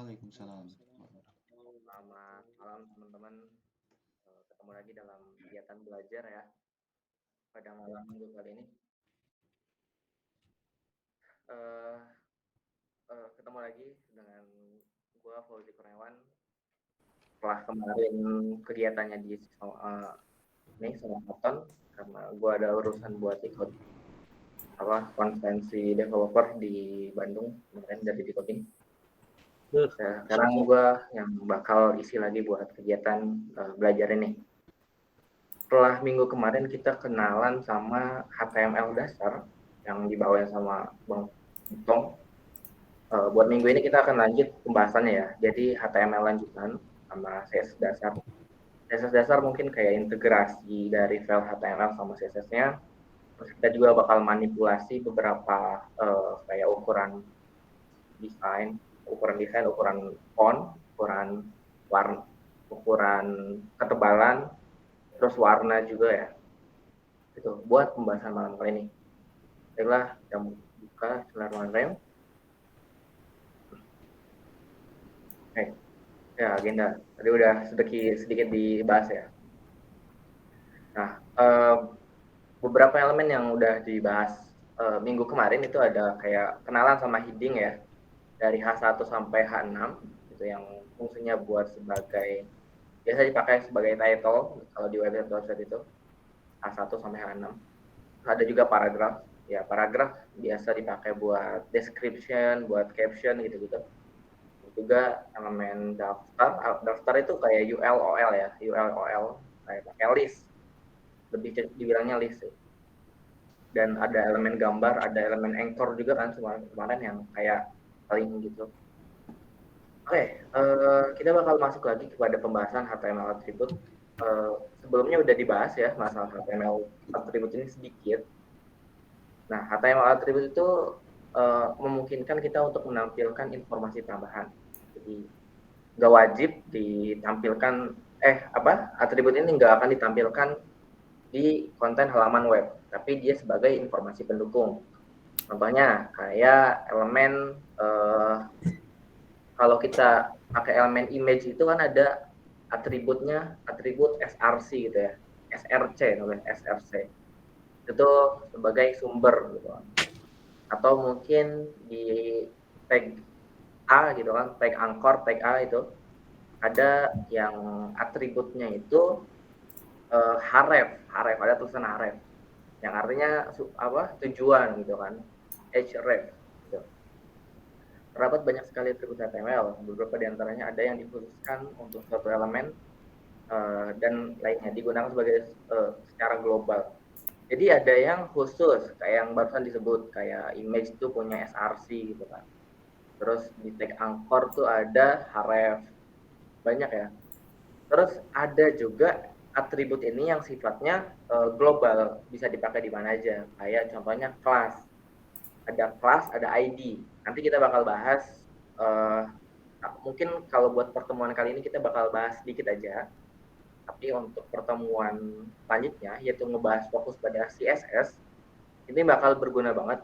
Waalaikumsalam. Selamat malam teman-teman. Ketemu lagi dalam kegiatan belajar ya pada malam minggu kali ini. Eh, Ketemu lagi dengan gua Fauzi Kurniawan. Setelah kemarin kegiatannya di ini Southampton karena gua ada urusan buat ikut konferensi developer di Bandung kemarin dari Decoding. Sekarang gua yang bakal isi lagi buat kegiatan belajar ini. Setelah minggu kemarin kita kenalan sama HTML dasar yang dibawain sama Bang Tong. Buat minggu ini kita akan lanjut pembahasannya ya. Jadi HTML lanjutan sama CSS dasar. CSS dasar mungkin kayak integrasi dari file HTML sama CSS-nya. Terus kita juga bakal manipulasi beberapa kayak ukuran desain, ukuran font, ukuran warna, ukuran ketebalan, terus warna juga ya. Itu buat pembahasan malam kali ini. Baiklah, kita buka Bismillahirrahmanirrahim. Ya, agenda. Tadi udah sedikit dibahas ya. Nah, beberapa elemen yang udah dibahas minggu kemarin itu ada kayak kenalan sama heading ya. Dari H1 sampai H6, itu yang fungsinya buat biasa dipakai sebagai title kalau di website itu. H1 sampai H6. Ada juga paragraf. Ya, paragraf biasa dipakai buat description, buat caption gitu-gitu. Juga elemen daftar itu kayak ULOL ya, ULOL kayak pakai list, lebih dibilangnya list sih. Dan ada elemen gambar, ada elemen anchor juga kan kemarin yang kayak link gitu. Oke, kita bakal masuk lagi kepada pembahasan HTML attribute. Sebelumnya udah dibahas ya masalah HTML attribute ini sedikit. Nah, HTML attribute itu memungkinkan kita untuk menampilkan informasi tambahan. Jadi nggak wajib ditampilkan atribut ini nggak akan ditampilkan di konten halaman web, tapi dia sebagai informasi pendukung. Contohnya kayak elemen kalau kita pakai elemen image itu kan ada atribut src gitu ya, src itu sebagai sumber gitu. Atau mungkin di tag A gitu kan, tag anchor, tag A itu ada yang atributnya itu href, ada tulisan href yang artinya tujuan gitu kan, href gitu. Terdapat banyak sekali atribut HTML, beberapa diantaranya ada yang dikhususkan untuk suatu elemen dan lainnya digunakan sebagai secara global. Jadi ada yang khusus kayak yang barusan disebut kayak image itu punya src gitu kan. Terus di tag anchor tuh ada href, banyak ya. Terus ada juga atribut ini yang sifatnya global, bisa dipakai di mana aja. Kayak contohnya kelas. Ada kelas, ada ID. Nanti kita bakal bahas, mungkin kalau buat pertemuan kali ini kita bakal bahas sedikit aja. Tapi untuk pertemuan selanjutnya, yaitu ngebahas fokus pada CSS, ini bakal berguna banget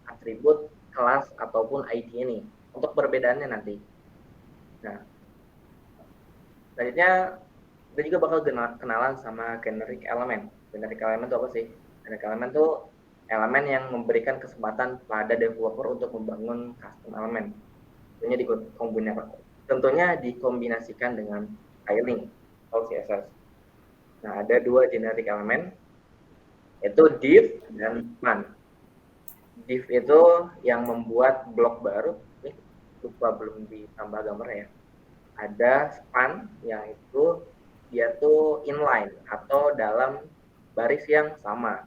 atribut, kelas, ataupun ID ini. Untuk perbedaannya nanti. Nah, selanjutnya kita juga bakal kenalan sama generic element. Generic element itu apa sih? Generic element itu elemen yang memberikan kesempatan pada developer untuk membangun custom element. Tentunya dikombinasikan dengan styling atau CSS. Nah, ada dua generic element, yaitu div dan span. Div itu yang membuat blok baru. Ini lupa belum ditambah gambarnya ya. Ada span yang itu dia tuh inline atau dalam baris yang sama.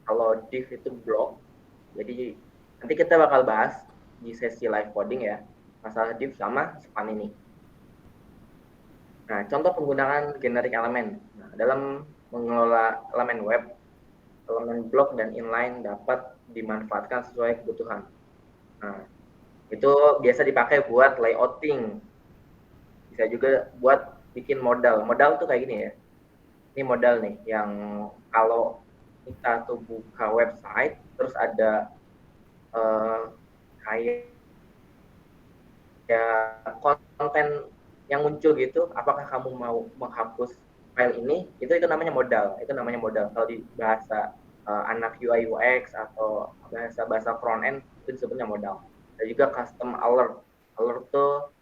Kalau div itu blok, jadi nanti kita bakal bahas di sesi live coding ya, masalah div sama span ini. Nah, contoh penggunaan generic elemen. Nah, dalam mengelola elemen web, elemen blok dan inline dapat dimanfaatkan sesuai kebutuhan. Nah, itu biasa dipakai buat layouting. Bisa juga buat bikin modal. Modal tuh kayak gini ya. Ini modal nih yang kalau kita tuh buka website terus ada kayak ya konten yang muncul gitu, apakah kamu mau menghapus file ini, itu namanya modal. Itu namanya modal. Kalau di bahasa anak UI UX atau bahasa front end itu disebutnya modal. Dan juga custom alert. Alert tuh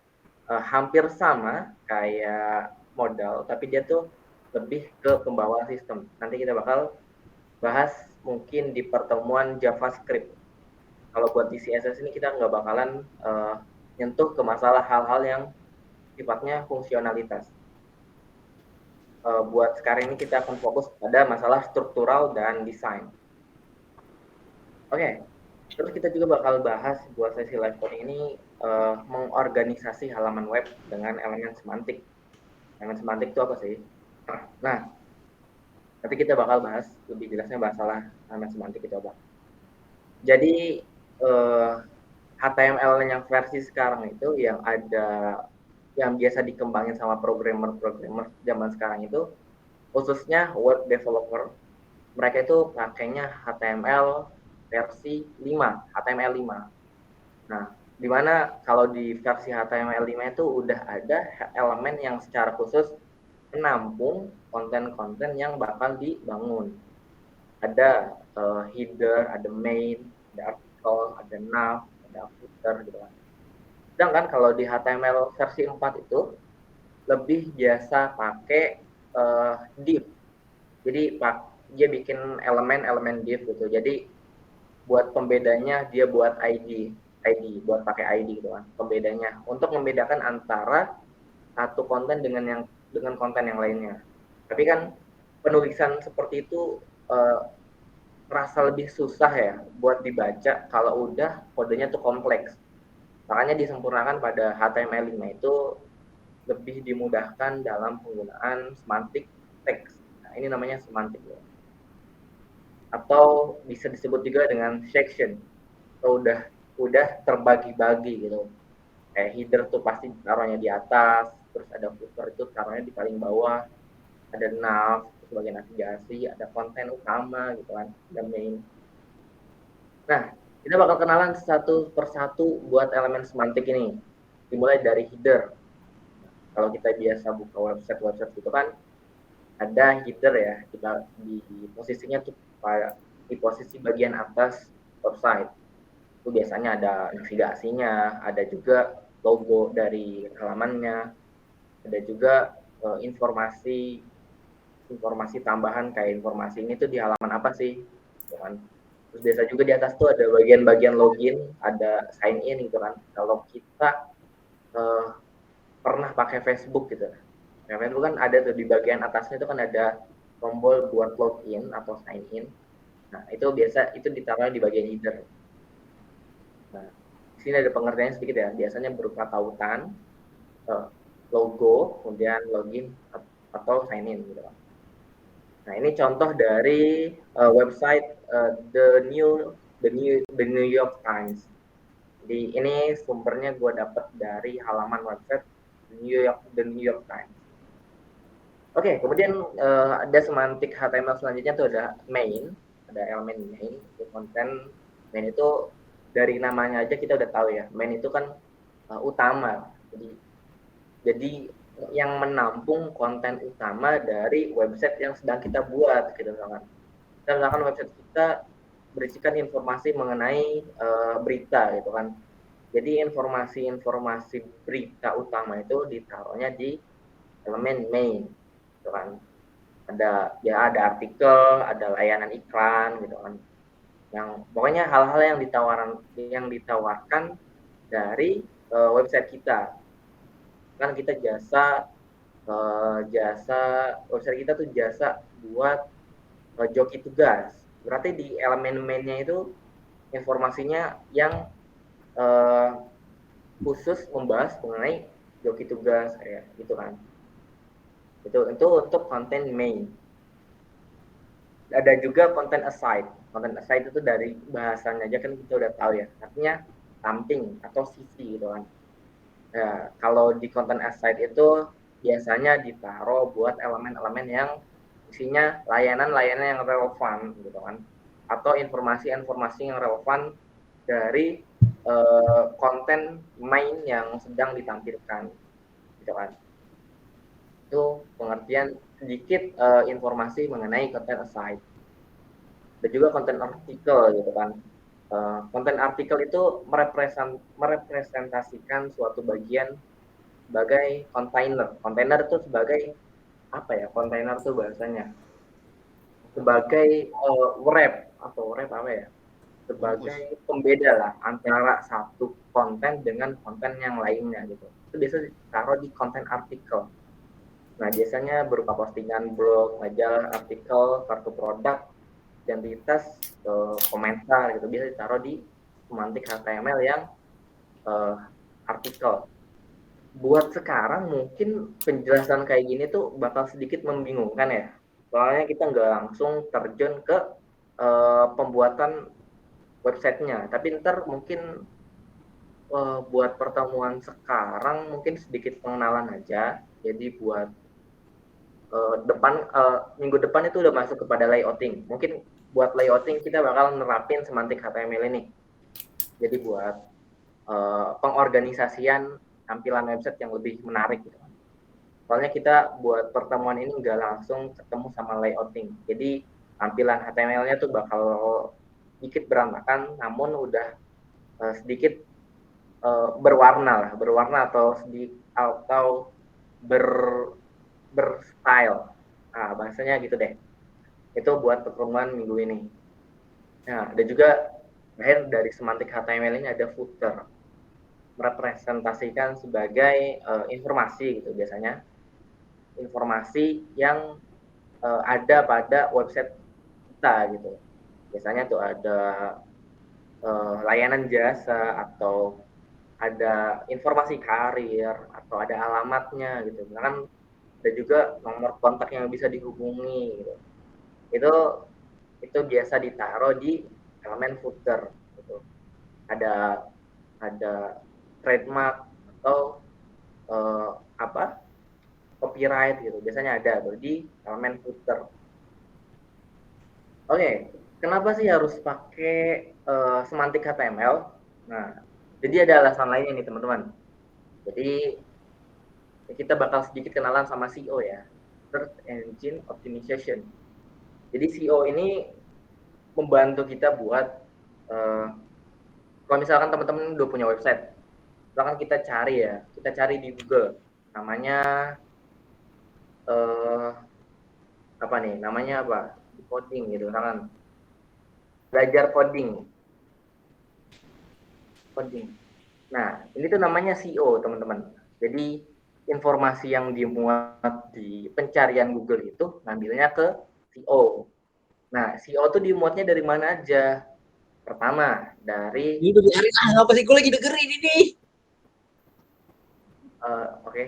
hampir sama kayak modal, tapi dia tuh lebih ke pembawa sistem. Nanti kita bakal bahas mungkin di pertemuan JavaScript. Kalau buat di CSS ini kita nggak bakalan nyentuh ke masalah hal-hal yang sifatnya fungsionalitas. Buat sekarang ini kita akan fokus pada masalah struktural dan desain. Oke, terus kita juga bakal bahas buat sesi live coding ini mengorganisasi halaman web dengan elemen semantik. Elemen semantik itu apa sih? Nah, nanti kita bakal bahas lebih jelasnya masalah elemen semantik itu apa. Jadi HTML yang versi sekarang itu yang ada yang biasa dikembangin sama programmer zaman sekarang itu, khususnya web developer, mereka itu pakainya HTML versi 5, HTML5. Nah, di mana kalau di versi HTML5 itu udah ada elemen yang secara khusus menampung konten-konten yang bakal dibangun. Ada header, ada main, ada artikel, ada nav, ada footer gitu kan. Sedangkan kalau di HTML versi 4 itu lebih biasa pakai div. Jadi dia bikin elemen-elemen div gitu. Jadi buat pembedanya dia buat buat pakai ID gitu kan. Pembedanya untuk membedakan antara satu konten dengan konten yang lainnya. Tapi kan penulisan seperti itu rasa lebih susah ya buat dibaca kalau udah kodenya tuh kompleks. Makanya disempurnakan pada HTML5 itu lebih dimudahkan dalam penggunaan semantik teks. Nah, ini namanya semantik ya. Atau bisa disebut juga dengan section. Atau udah terbagi-bagi gitu. Kayak header tuh pasti taruhnya di atas, terus ada footer itu taruhnya di paling bawah, ada nav, terus bagian navigasi, ada konten utama gitu kan, ada main. Nah, kita bakal kenalan satu persatu buat elemen semantik ini. Dimulai dari header. Kalau kita biasa buka website gitu kan, ada header ya, kita di posisinya tuh di posisi bagian atas website. Itu biasanya ada navigasinya, ada juga logo dari halamannya, ada juga informasi tambahan kayak informasi ini tuh di halaman apa sih, gitu kan. Terus biasa juga di atas tuh ada bagian-bagian login, ada sign in gitu kan. Kalau kita pernah pakai Facebook gitu, ya Facebook kan ada tuh di bagian atasnya itu kan ada tombol buat login atau sign in. Nah itu biasa itu ditaruh di bagian header. Nah di sini ada pengertiannya sedikit ya. Biasanya berupa tautan, logo, kemudian login atau sign in gitu. Nah ini contoh dari website The New York Times. Jadi ini sumbernya gue dapat dari halaman website The New York Times. Oke, kemudian ada semantik HTML selanjutnya tuh ada main, ada elemen main, itu konten main itu dari namanya aja kita udah tahu ya, main itu kan utama. Jadi yang menampung konten utama dari website yang sedang kita buat gitu kan. Dan misalkan website kita berisikan informasi mengenai berita gitu kan. Jadi informasi berita utama itu ditaruhnya di elemen main gitu kan. Ada artikel, ada layanan iklan gitu kan. Yang pokoknya hal-hal yang ditawarkan dari website kita. Kan kita jasa website kita tuh jasa buat joki tugas. Berarti di elemen mainnya itu informasinya yang khusus membahas mengenai joki tugas kayak gitu kan. Itu untuk konten main. Ada juga konten aside. Konten aside itu dari bahasanya aja kan kita udah tahu ya. Artinya samping atau sisi gitu kan. Ya, kalau di konten aside itu biasanya ditaruh buat elemen-elemen yang isinya layanan-layanan yang relevan gitu kan, atau informasi-informasi yang relevan dari konten main yang sedang ditampilkan, gitu kan. Itu pengertian sedikit informasi mengenai konten aside. Dan juga konten artikel gitu kan. Konten artikel itu merepresentasikan suatu bagian sebagai kontainer. Kontainer itu sebagai apa ya? Kontainer itu bahasanya sebagai wrap atau wrap apa ya? Sebagai pembeda lah antara satu konten dengan konten yang lainnya gitu. Itu biasa ditaruh di konten artikel. Nah, biasanya berupa postingan blog, majalah, artikel, kartu produk, identitas, komentar gitu. Biasa ditaruh di semantik HTML yang artikel. Buat sekarang mungkin penjelasan kayak gini tuh bakal sedikit membingungkan ya. Soalnya kita nggak langsung terjun ke pembuatan websitenya. Tapi ntar mungkin buat pertemuan sekarang mungkin sedikit pengenalan aja. Jadi buat minggu depan itu udah masuk kepada layouting. Mungkin buat layouting kita bakal nerapin semantik HTML ini. Jadi buat pengorganisasian tampilan website yang lebih menarik gitu. Soalnya kita buat pertemuan ini nggak langsung ketemu sama layouting. Jadi tampilan HTML-nya tuh bakal sedikit berantakan, namun udah sedikit berwarna atau berstyle. Nah, bahasanya gitu deh. Itu buat pertemuan minggu ini. Nah, ada juga akhir dari semantik HTML ini ada footer. Merepresentasikan sebagai informasi gitu biasanya. Informasi yang ada pada website kita gitu. Biasanya tuh ada layanan jasa atau ada informasi karir atau ada alamatnya gitu. Kan ada juga nomor kontak yang bisa dihubungi gitu. Itu biasa ditaruh di elemen footer gitu. Ada trademark atau apa copyright gitu. Biasanya ada tuh di elemen footer. Oke, kenapa sih harus pakai semantik HTML? Nah, jadi ada alasan lainnya nih teman-teman. Jadi kita bakal sedikit kenalan sama SEO ya, Search Engine Optimization. Jadi SEO ini membantu kita buat kalau misalkan teman-teman udah punya website, misalkan kita cari di Google, namanya apa nih? Namanya apa? Coding gitu, misalkan belajar coding. Nah, ini tuh namanya SEO, teman-teman. Jadi, informasi yang dimuat di pencarian Google itu ngambilnya ke SEO. Nah, SEO tuh dimuatnya dari mana aja? Pertama, dari... Ini udah biarin lah, apa sih? Gue lagi dengerin ini. Oke.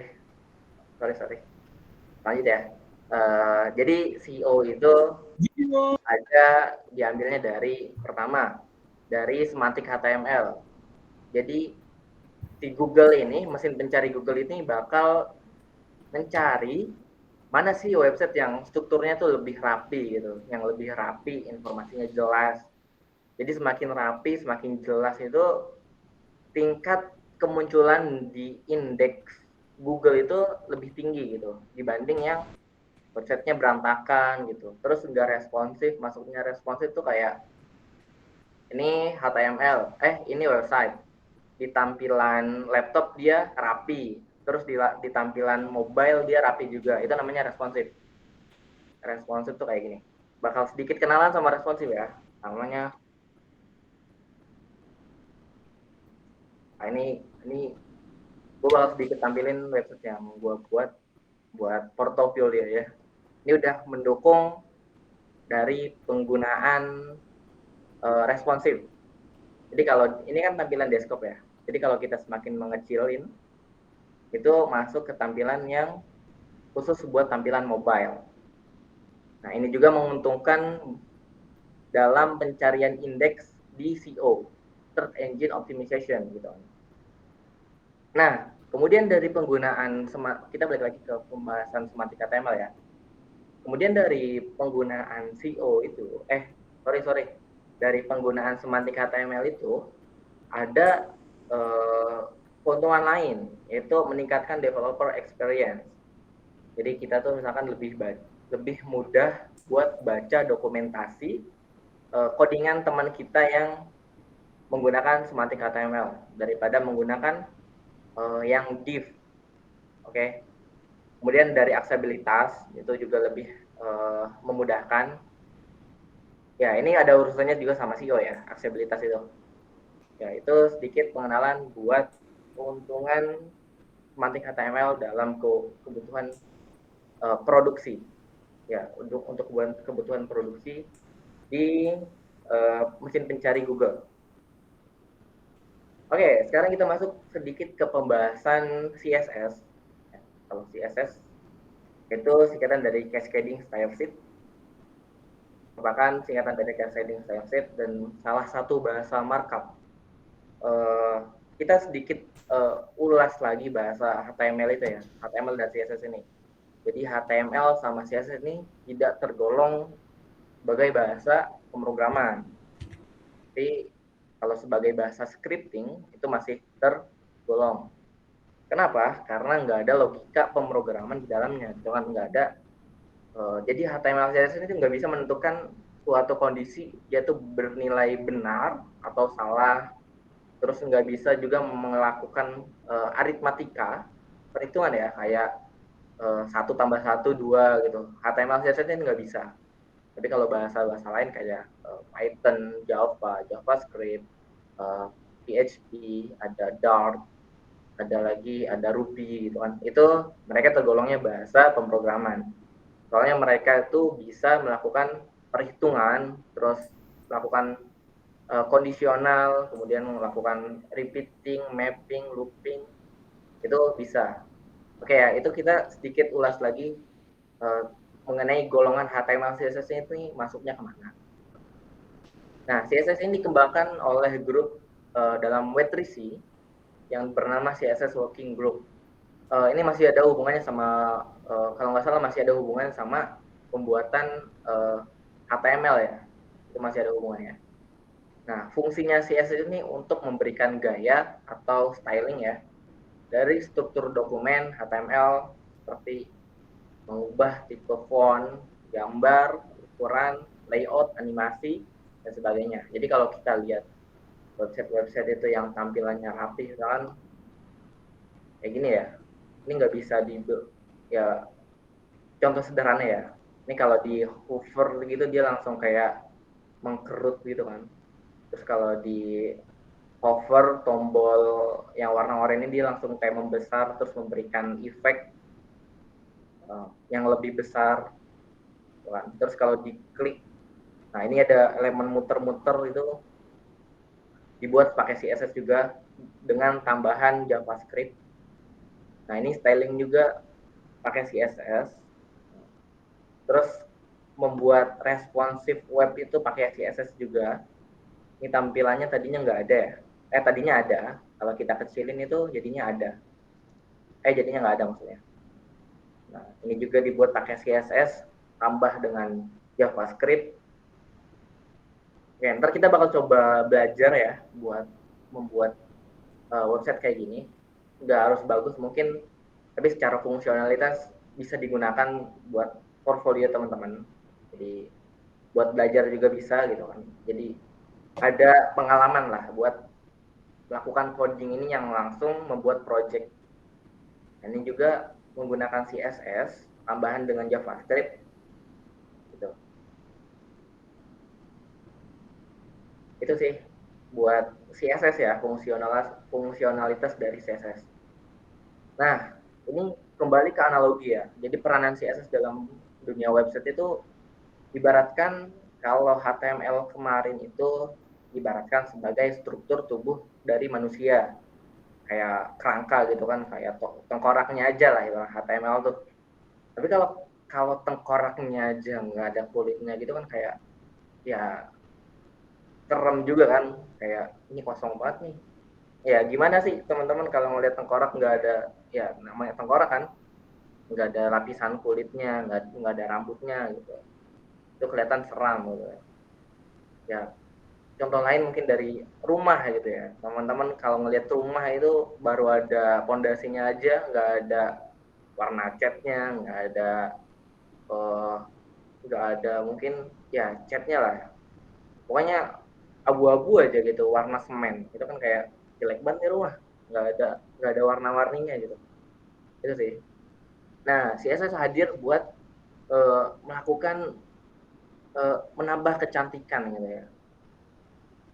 Sorry. Lanjut ya. Jadi, SEO itu ada diambilnya dari, pertama, dari semantik HTML. Jadi, si Google ini, mesin pencari Google ini bakal mencari mana sih website yang strukturnya tuh lebih rapi gitu, yang lebih rapi, informasinya jelas. Jadi semakin rapi, semakin jelas itu tingkat kemunculan di indeks Google itu lebih tinggi gitu dibanding yang websitenya berantakan gitu. Terus nggak responsif, masuknya responsif tuh kayak ini HTML, ini website. Di tampilan laptop dia rapi, terus di tampilan mobile dia rapi juga. Itu namanya responsif. Responsif tuh kayak gini. Bakal sedikit kenalan sama responsif ya. Namanya ini gue bakal sedikit tampilin website yang gue buat portofolio ya. Ini udah mendukung dari penggunaan responsif. Jadi kalau ini kan tampilan desktop ya. Jadi kalau kita semakin mengecilin itu masuk ke tampilan yang khusus buat tampilan mobile. Nah, ini juga menguntungkan dalam pencarian indeks di SEO, Search Engine Optimization gitu. Nah, kemudian dari penggunaan kita balik lagi ke pembahasan semantik HTML ya. Kemudian dari penggunaan SEO itu, dari penggunaan semantik HTML itu ada keuntungan lain, yaitu meningkatkan developer experience. Jadi kita tuh misalkan lebih mudah buat baca dokumentasi codingan teman kita yang menggunakan semantik HTML daripada menggunakan yang div. Oke. Kemudian dari aksesibilitas itu juga lebih memudahkan. Ya, ini ada urusannya juga sama SEO ya, aksesibilitas itu. Ya, itu sedikit pengenalan buat keuntungan semantik HTML dalam kebutuhan produksi. Ya, untuk kebutuhan produksi di mesin pencari Google. Oke, sekarang kita masuk sedikit ke pembahasan CSS. Ya, kalau CSS itu singkatan dari Cascading Style Sheet, merupakan singkatan dari Cascading Style Sheet dan salah satu bahasa markup. Kita sedikit ulas lagi bahasa HTML itu ya, HTML dan CSS ini. Jadi HTML sama CSS ini tidak tergolong sebagai bahasa pemrograman. Tapi kalau sebagai bahasa scripting itu masih tergolong. Kenapa? Karena nggak ada logika pemrograman di dalamnya, dengan nggak ada. Jadi HTML CSS ini nggak bisa menentukan suatu kondisi dia tuh bernilai benar atau salah. Terus nggak bisa juga melakukan aritmatika perhitungan ya, kayak 1+1=2 gitu. HTML CSS ini nggak bisa. Tapi kalau bahasa-bahasa lain kayak Python, Java, JavaScript, PHP, ada Dart, ada Ruby gitu kan. Itu mereka tergolongnya bahasa pemrograman. Soalnya mereka itu bisa melakukan perhitungan, terus melakukan kondisional, kemudian melakukan repeating, mapping, looping, itu bisa. Oke ya, itu kita sedikit ulas lagi mengenai golongan HTML CSS ini masuknya kemana. Nah, CSS ini dikembangkan oleh grup dalam W3C yang bernama CSS Working Group. Ini masih ada hubungannya sama, kalau nggak salah masih ada hubungan sama pembuatan HTML ya, itu masih ada hubungannya. Nah, fungsinya CSS ini untuk memberikan gaya atau styling ya dari struktur dokumen HTML seperti mengubah tipe font, gambar, ukuran, layout, animasi, dan sebagainya. Jadi kalau kita lihat website-website itu yang tampilannya rapi, misalkan kayak gini ya, ini nggak bisa ya, contoh sederhana ya, ini kalau di hover gitu dia langsung kayak mengkerut gitu kan. Terus kalau di hover tombol yang warna oranye ini dia langsung kayak membesar terus memberikan efek yang lebih besar kan. Terus kalau diklik, nah ini ada elemen muter-muter itu dibuat pakai CSS juga dengan tambahan JavaScript. Nah ini styling juga pakai CSS. Terus membuat responsif web itu pakai CSS juga. Ini tampilannya tadinya nggak ada ya. Tadinya ada. Kalau kita kecilin itu jadinya ada. Jadinya nggak ada maksudnya. Nah, ini juga dibuat pakai CSS, tambah dengan JavaScript. Oke, ntar kita bakal coba belajar ya buat membuat website kayak gini. Nggak harus bagus mungkin, tapi secara fungsionalitas bisa digunakan buat portfolio teman-teman. Jadi buat belajar juga bisa gitu kan. Jadi ada pengalaman lah buat melakukan coding ini yang langsung membuat project. Ini juga menggunakan CSS tambahan dengan JavaScript gitu. Itu sih buat CSS ya, fungsionalitas dari CSS. Nah, ini kembali ke analogi ya. Jadi peranan CSS dalam dunia website itu ibaratkan kalau HTML kemarin itu ibaratkan sebagai struktur tubuh dari manusia. Kayak kerangka gitu kan, kayak tengkoraknya aja lah ya HTML tuh. Tapi kalau tengkoraknya aja nggak ada kulitnya gitu kan kayak ya serem juga kan, kayak ini kosong banget nih. Ya gimana sih teman-teman kalau ngeliat tengkorak nggak ada, ya namanya tengkorak kan, nggak ada lapisan kulitnya, nggak ada rambutnya gitu, itu kelihatan seram gitu ya. contoh lain mungkin dari rumah gitu ya. Teman-teman kalau ngelihat rumah itu baru ada pondasinya aja, nggak ada warna catnya, eh, nggak ada mungkin ya catnya lah. Pokoknya abu-abu aja gitu, warna semen. Itu kan kayak jelek banget nih rumah, nggak ada warna-warninya gitu. Itu sih. Nah, CSS hadir buat melakukan menambah kecantikan gitu ya.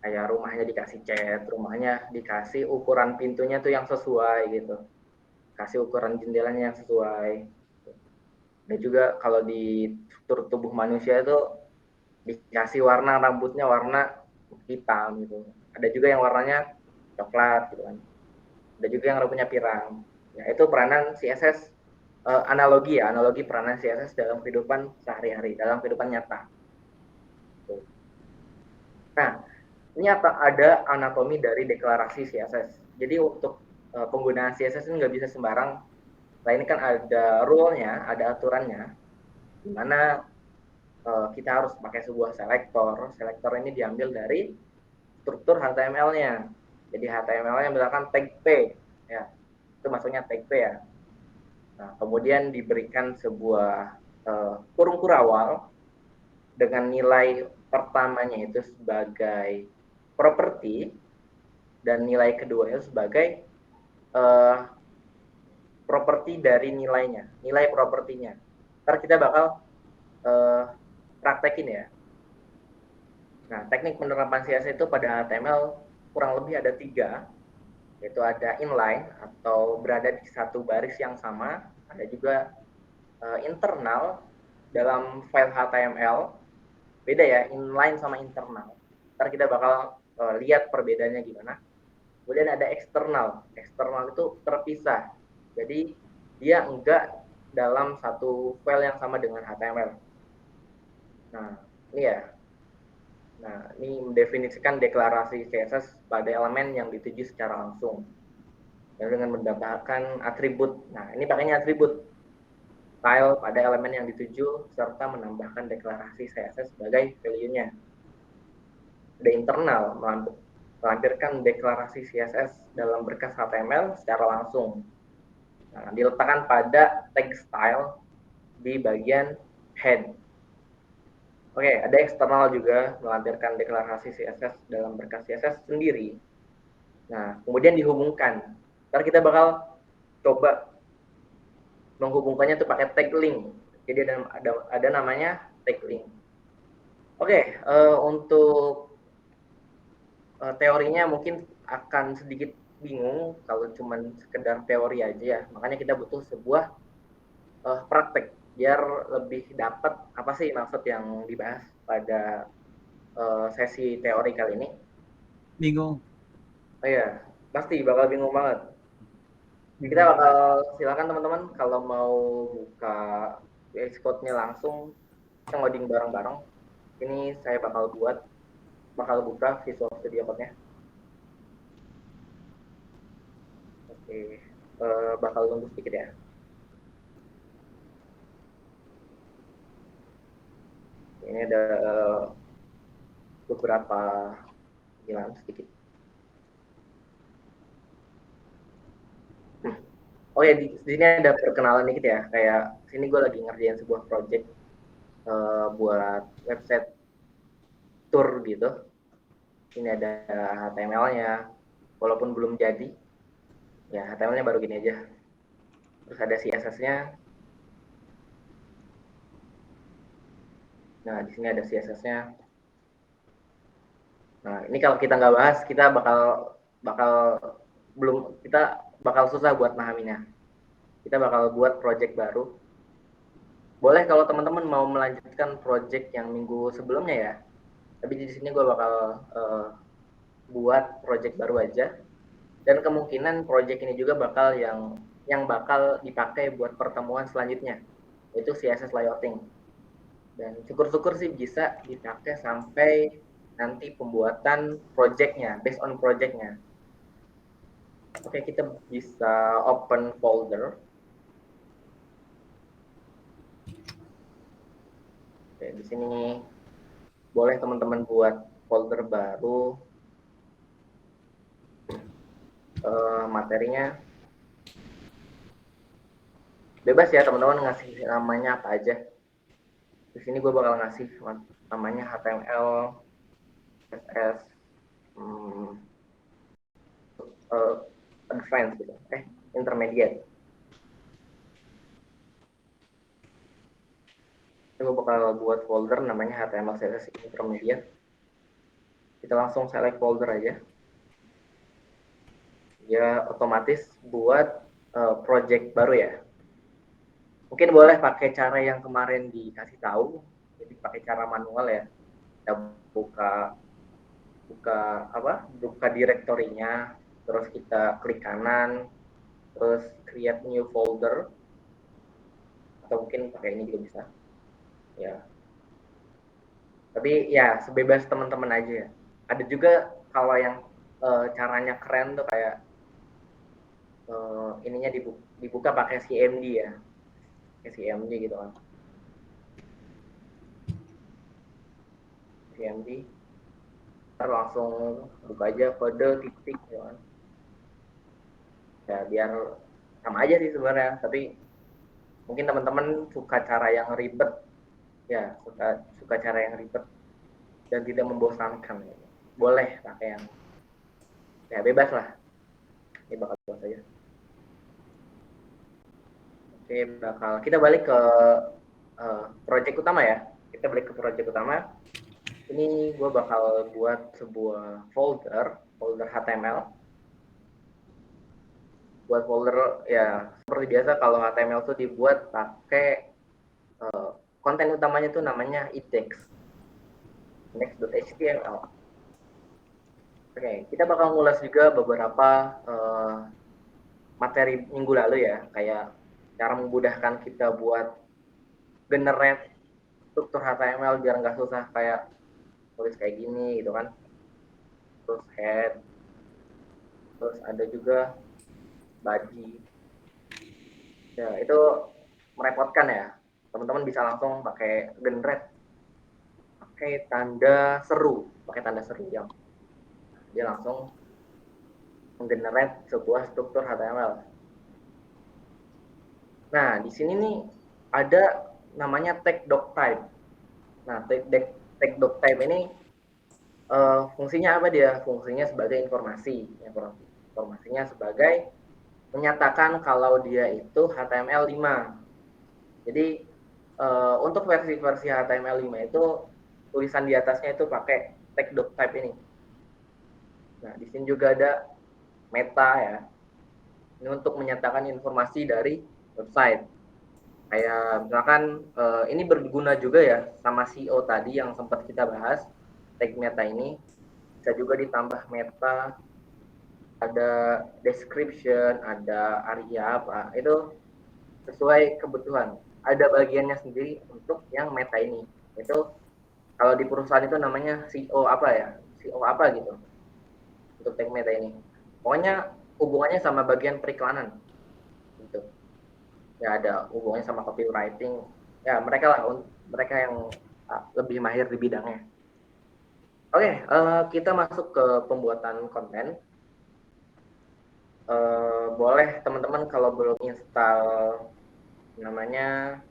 Kayak rumahnya dikasih cat, rumahnya dikasih ukuran pintunya tuh yang sesuai gitu, kasih ukuran jendelanya yang sesuai. Dan juga kalau di struktur tubuh manusia itu dikasih warna rambutnya warna hitam gitu, ada juga yang warnanya coklat gitu kan, ada juga yang rambutnya pirang. Ya itu peranan CSS, analogi peranan CSS dalam kehidupan sehari-hari, dalam kehidupan nyata. Nah, ini ada anatomi dari deklarasi CSS. Jadi untuk penggunaan CSS ini nggak bisa sembarang. Nah ini kan ada rule-nya, ada aturannya, di mana kita harus pakai sebuah selektor. Selektor ini diambil dari struktur HTML-nya. Jadi HTML-nya misalkan tag P, ya itu maksudnya tag P ya. Nah, kemudian diberikan sebuah kurung kurawal dengan nilai pertamanya itu sebagai properti dan nilai keduanya sebagai uh, properti dari nilainya, nilai propertinya. Ntar kita bakal praktekin ya. Nah, teknik penerapan CSS itu pada HTML kurang lebih ada 3, yaitu ada inline atau berada di satu baris yang sama, ada juga internal dalam file HTML, beda ya inline sama internal. Ntar kita bakal lihat perbedaannya gimana. Kemudian ada eksternal. Eksternal itu terpisah. Jadi dia enggak dalam satu file yang sama dengan HTML. Nah, ini ya. Nah, ini mendefinisikan deklarasi CSS pada elemen yang dituju secara langsung. Dan dengan mendapatkan atribut. Nah, ini pakainya atribut style pada elemen yang dituju serta menambahkan deklarasi CSS sebagai value-nya. Ada internal, melampirkan deklarasi CSS dalam berkas HTML secara langsung. Nah, diletakkan pada tag style di bagian head. Oke, ada eksternal juga melampirkan deklarasi CSS dalam berkas CSS sendiri. Nah, kemudian dihubungkan. Ntar kita bakal coba menghubungkannya tuh pakai tag link. Jadi ada namanya tag link. Oke, untuk teorinya mungkin akan sedikit bingung kalau cuman sekedar teori aja ya. Makanya kita butuh sebuah praktek biar lebih dapat apa sih maksud yang dibahas pada sesi teori kali ini. Bingung. Oh iya, pasti bakal bingung banget. Kita bakal silakan teman-teman kalau mau buka VS Code-nya langsung, kita ngoding bareng-bareng. Ini saya bakal buka Visual Studio Code-nya. Oke, bakal tunggu sedikit ya. Ini ada beberapa hilang sedikit. Oh ya, di sini ada perkenalan dikit ya. Kayak sini gue lagi ngerjain sebuah project buat website tour gitu. Ini ada HTML-nya, walaupun belum jadi. Ya, HTML-nya baru gini aja. Terus ada CSS-nya. Nah, di sini ada CSS-nya. Nah, ini kalau kita nggak bahas, kita bakal susah buat memahaminya. Kita bakal buat project baru. Boleh kalau teman-teman mau melanjutkan project yang minggu sebelumnya ya. Tapi di sini gue bakal buat project baru aja. Dan kemungkinan project ini juga bakal yang bakal dipakai buat pertemuan selanjutnya, yaitu CSS layouting. Dan syukur-syukur sih bisa dipakai sampai nanti pembuatan projectnya, based on projectnya. Oke, kita bisa open folder. Oke, di sini boleh teman-teman buat folder baru. Materinya bebas ya teman-teman, ngasih namanya apa aja. Di sini gue bakal ngasih namanya HTML, CSS, advanced gitu, intermediate. Gue bakal buat folder namanya HTML CSS intermediate. Kita langsung select folder aja. Ya otomatis buat project baru ya. Mungkin boleh pakai cara yang kemarin dikasih tahu, jadi pakai cara manual ya. Kita buka direktorinya, terus kita klik kanan, terus create new folder, atau mungkin pakai ini juga bisa ya, tapi ya sebebas teman-teman aja ya. Ada juga kalau yang caranya keren tuh kayak ininya dibuka pakai CMD ya, pakai CMD gitu kan, CMD langsung buka aja kode titik gitu kan. Ya biar sama aja sih sebenarnya, tapi mungkin teman-teman suka cara yang ribet ya, suka cara yang ribet dan tidak membosankan ya. Boleh pakai yang ya bebas lah, ini bakal buat saja. Oke, kita balik ke project utama ya. Kita balik ke project utama. Ini gue bakal buat sebuah folder HTML. Buat folder ya seperti biasa, kalau HTML tuh dibuat pakai konten utamanya tuh namanya index.html. Oke, kita bakal ngulas juga beberapa materi minggu lalu ya, kayak cara memudahkan kita buat generate struktur HTML biar nggak susah kayak tulis kayak gini gitu kan. Terus head, terus ada juga body. Ya itu merepotkan ya, teman-teman bisa langsung pakai generate, pakai tanda seru yang dia langsung menggenerate sebuah struktur HTML. Nah di sini nih ada namanya tag doc type. Nah tag doc type ini fungsinya apa dia? Fungsinya sebagai informasinya sebagai menyatakan kalau dia itu HTML5. Jadi untuk versi-versi HTML5 itu tulisan di atasnya itu pakai tag doc type ini. Nah, di sini juga ada meta ya. Ini untuk menyatakan informasi dari website. Kayak misalkan ini berguna juga ya sama SEO tadi yang sempat kita bahas, tag meta ini bisa juga ditambah meta, ada description, ada area apa, itu sesuai kebutuhan. Ada bagiannya sendiri untuk yang meta ini. Itu kalau di perusahaan itu namanya CO apa ya? CO apa gitu. Untuk tag meta ini. Pokoknya hubungannya sama bagian periklanan. Gitu. Ya ada hubungannya sama copywriting. Ya mereka yang lebih mahir di bidangnya. Oke, kita masuk ke pembuatan konten. Boleh teman-teman kalau belum install namanya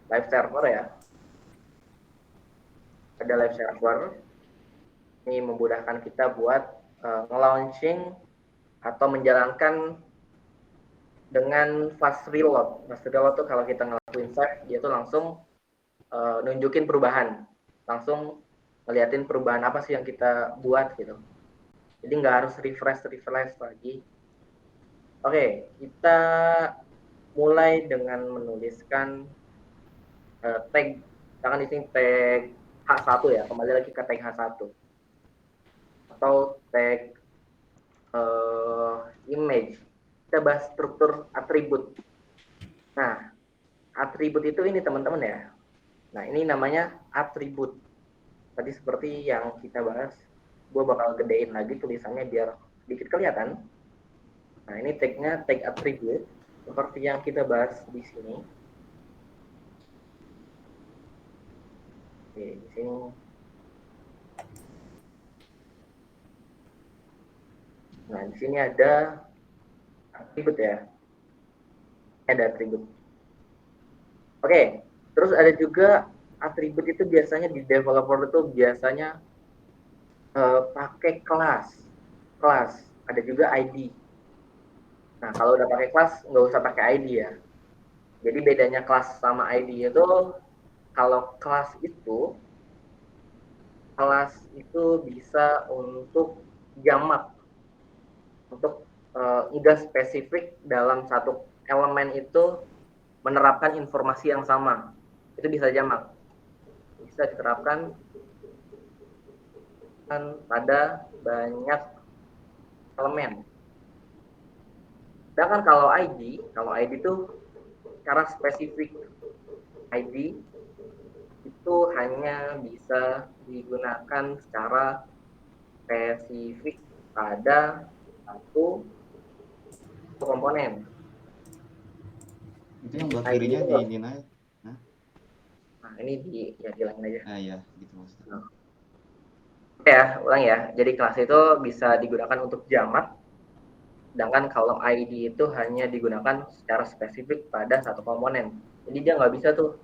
live server ya, ada live server. Ini memudahkan kita buat nge-launching atau menjalankan dengan fast reload. Fast reload tuh kalau kita ngelakuin save, dia tuh langsung nunjukin perubahan, langsung ngeliatin perubahan apa sih yang kita buat gitu. Jadi nggak harus refresh lagi. Oke, kita mulai dengan menuliskan tag, misalkan di sini tag H1 ya, kembali lagi ke tag H1 atau tag image. Kita bahas struktur atribut. Nah, atribut itu ini teman-teman ya. Nah, ini namanya atribut. Tadi seperti yang kita bahas, gue bakal gedein lagi tulisannya biar sedikit kelihatan. Nah, ini tagnya tag atribut seperti yang kita bahas di sini. Oke, di sini Nah, di sini ada atribut ya. Ada atribut. Oke, terus ada juga atribut itu biasanya di developer itu biasanya pakai kelas. Kelas, ada juga ID. Nah, kalau udah pakai kelas, nggak usah pakai ID ya. Jadi bedanya kelas sama ID itu, kalau kelas itu bisa untuk jamak, untuk nggak spesifik dalam satu elemen itu menerapkan informasi yang sama. Itu bisa jamak. Bisa diterapkan pada banyak elemen. Sedangkan kalau ID itu secara spesifik, ID itu hanya bisa digunakan secara spesifik pada satu komponen. Itu yang belah ID kirinya itu di ini aja. nah ini dihilangin aja. Iya, gitu maksudnya. Ya, ulang ya. Jadi kelas itu bisa digunakan untuk jamak, sedangkan kalau ID itu hanya digunakan secara spesifik pada satu komponen. Jadi dia nggak bisa tuh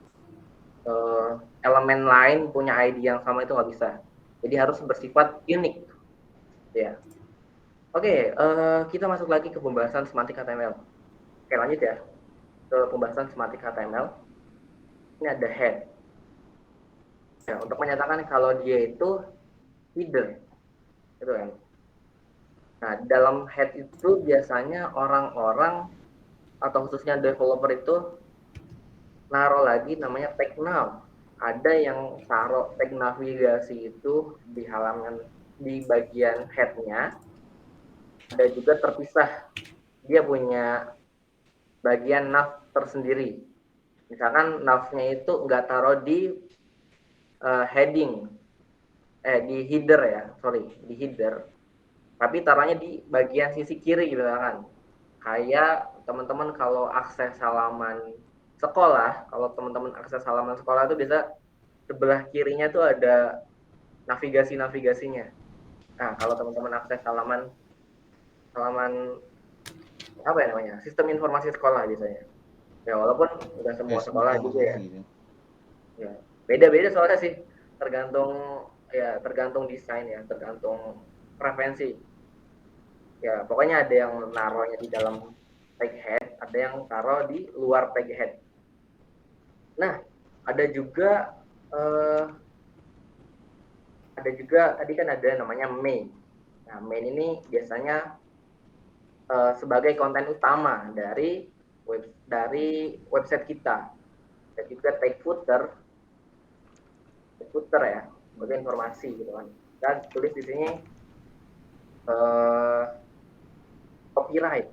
elemen lain punya ID yang sama, itu nggak bisa. Jadi harus bersifat unik. Ya. Oke, kita masuk lagi ke pembahasan semantik HTML. Oke, lanjut ya ke pembahasan semantik HTML. Ini ada head. Ya, untuk menyatakan kalau dia itu header, gitu kan. Nah, dalam head itu biasanya orang-orang atau khususnya developer itu naruh lagi namanya tag nav. Ada yang taruh tag navigasi itu di halaman di bagian head-nya. Ada juga terpisah. Dia punya bagian nav tersendiri. Misalkan nav-nya itu nggak taruh di heading, di header ya, sorry, di header. Tapi taruhnya di bagian sisi kiri gitu kan. Kayak teman-teman kalau akses halaman sekolah, kalau teman-teman akses halaman sekolah itu bisa sebelah kirinya tuh ada navigasi-navigasinya. Nah, kalau teman-teman akses halaman apa ya namanya? Sistem informasi sekolah biasanya. Ya, walaupun nggak semua Facebook sekolah kalau nggak juga salah ya. gitu. Ya, beda-beda soalnya sih. Tergantung desain ya, tergantung preferensi. Ya, pokoknya ada yang naruhnya di dalam tag head, ada yang taruh di luar tag head. Nah, ada juga tadi kan ada namanya main. Nah, main ini biasanya sebagai konten utama dari website kita. Dan juga tag footer ya, sebagai informasi gitu kan. Dan tulis di sini copyright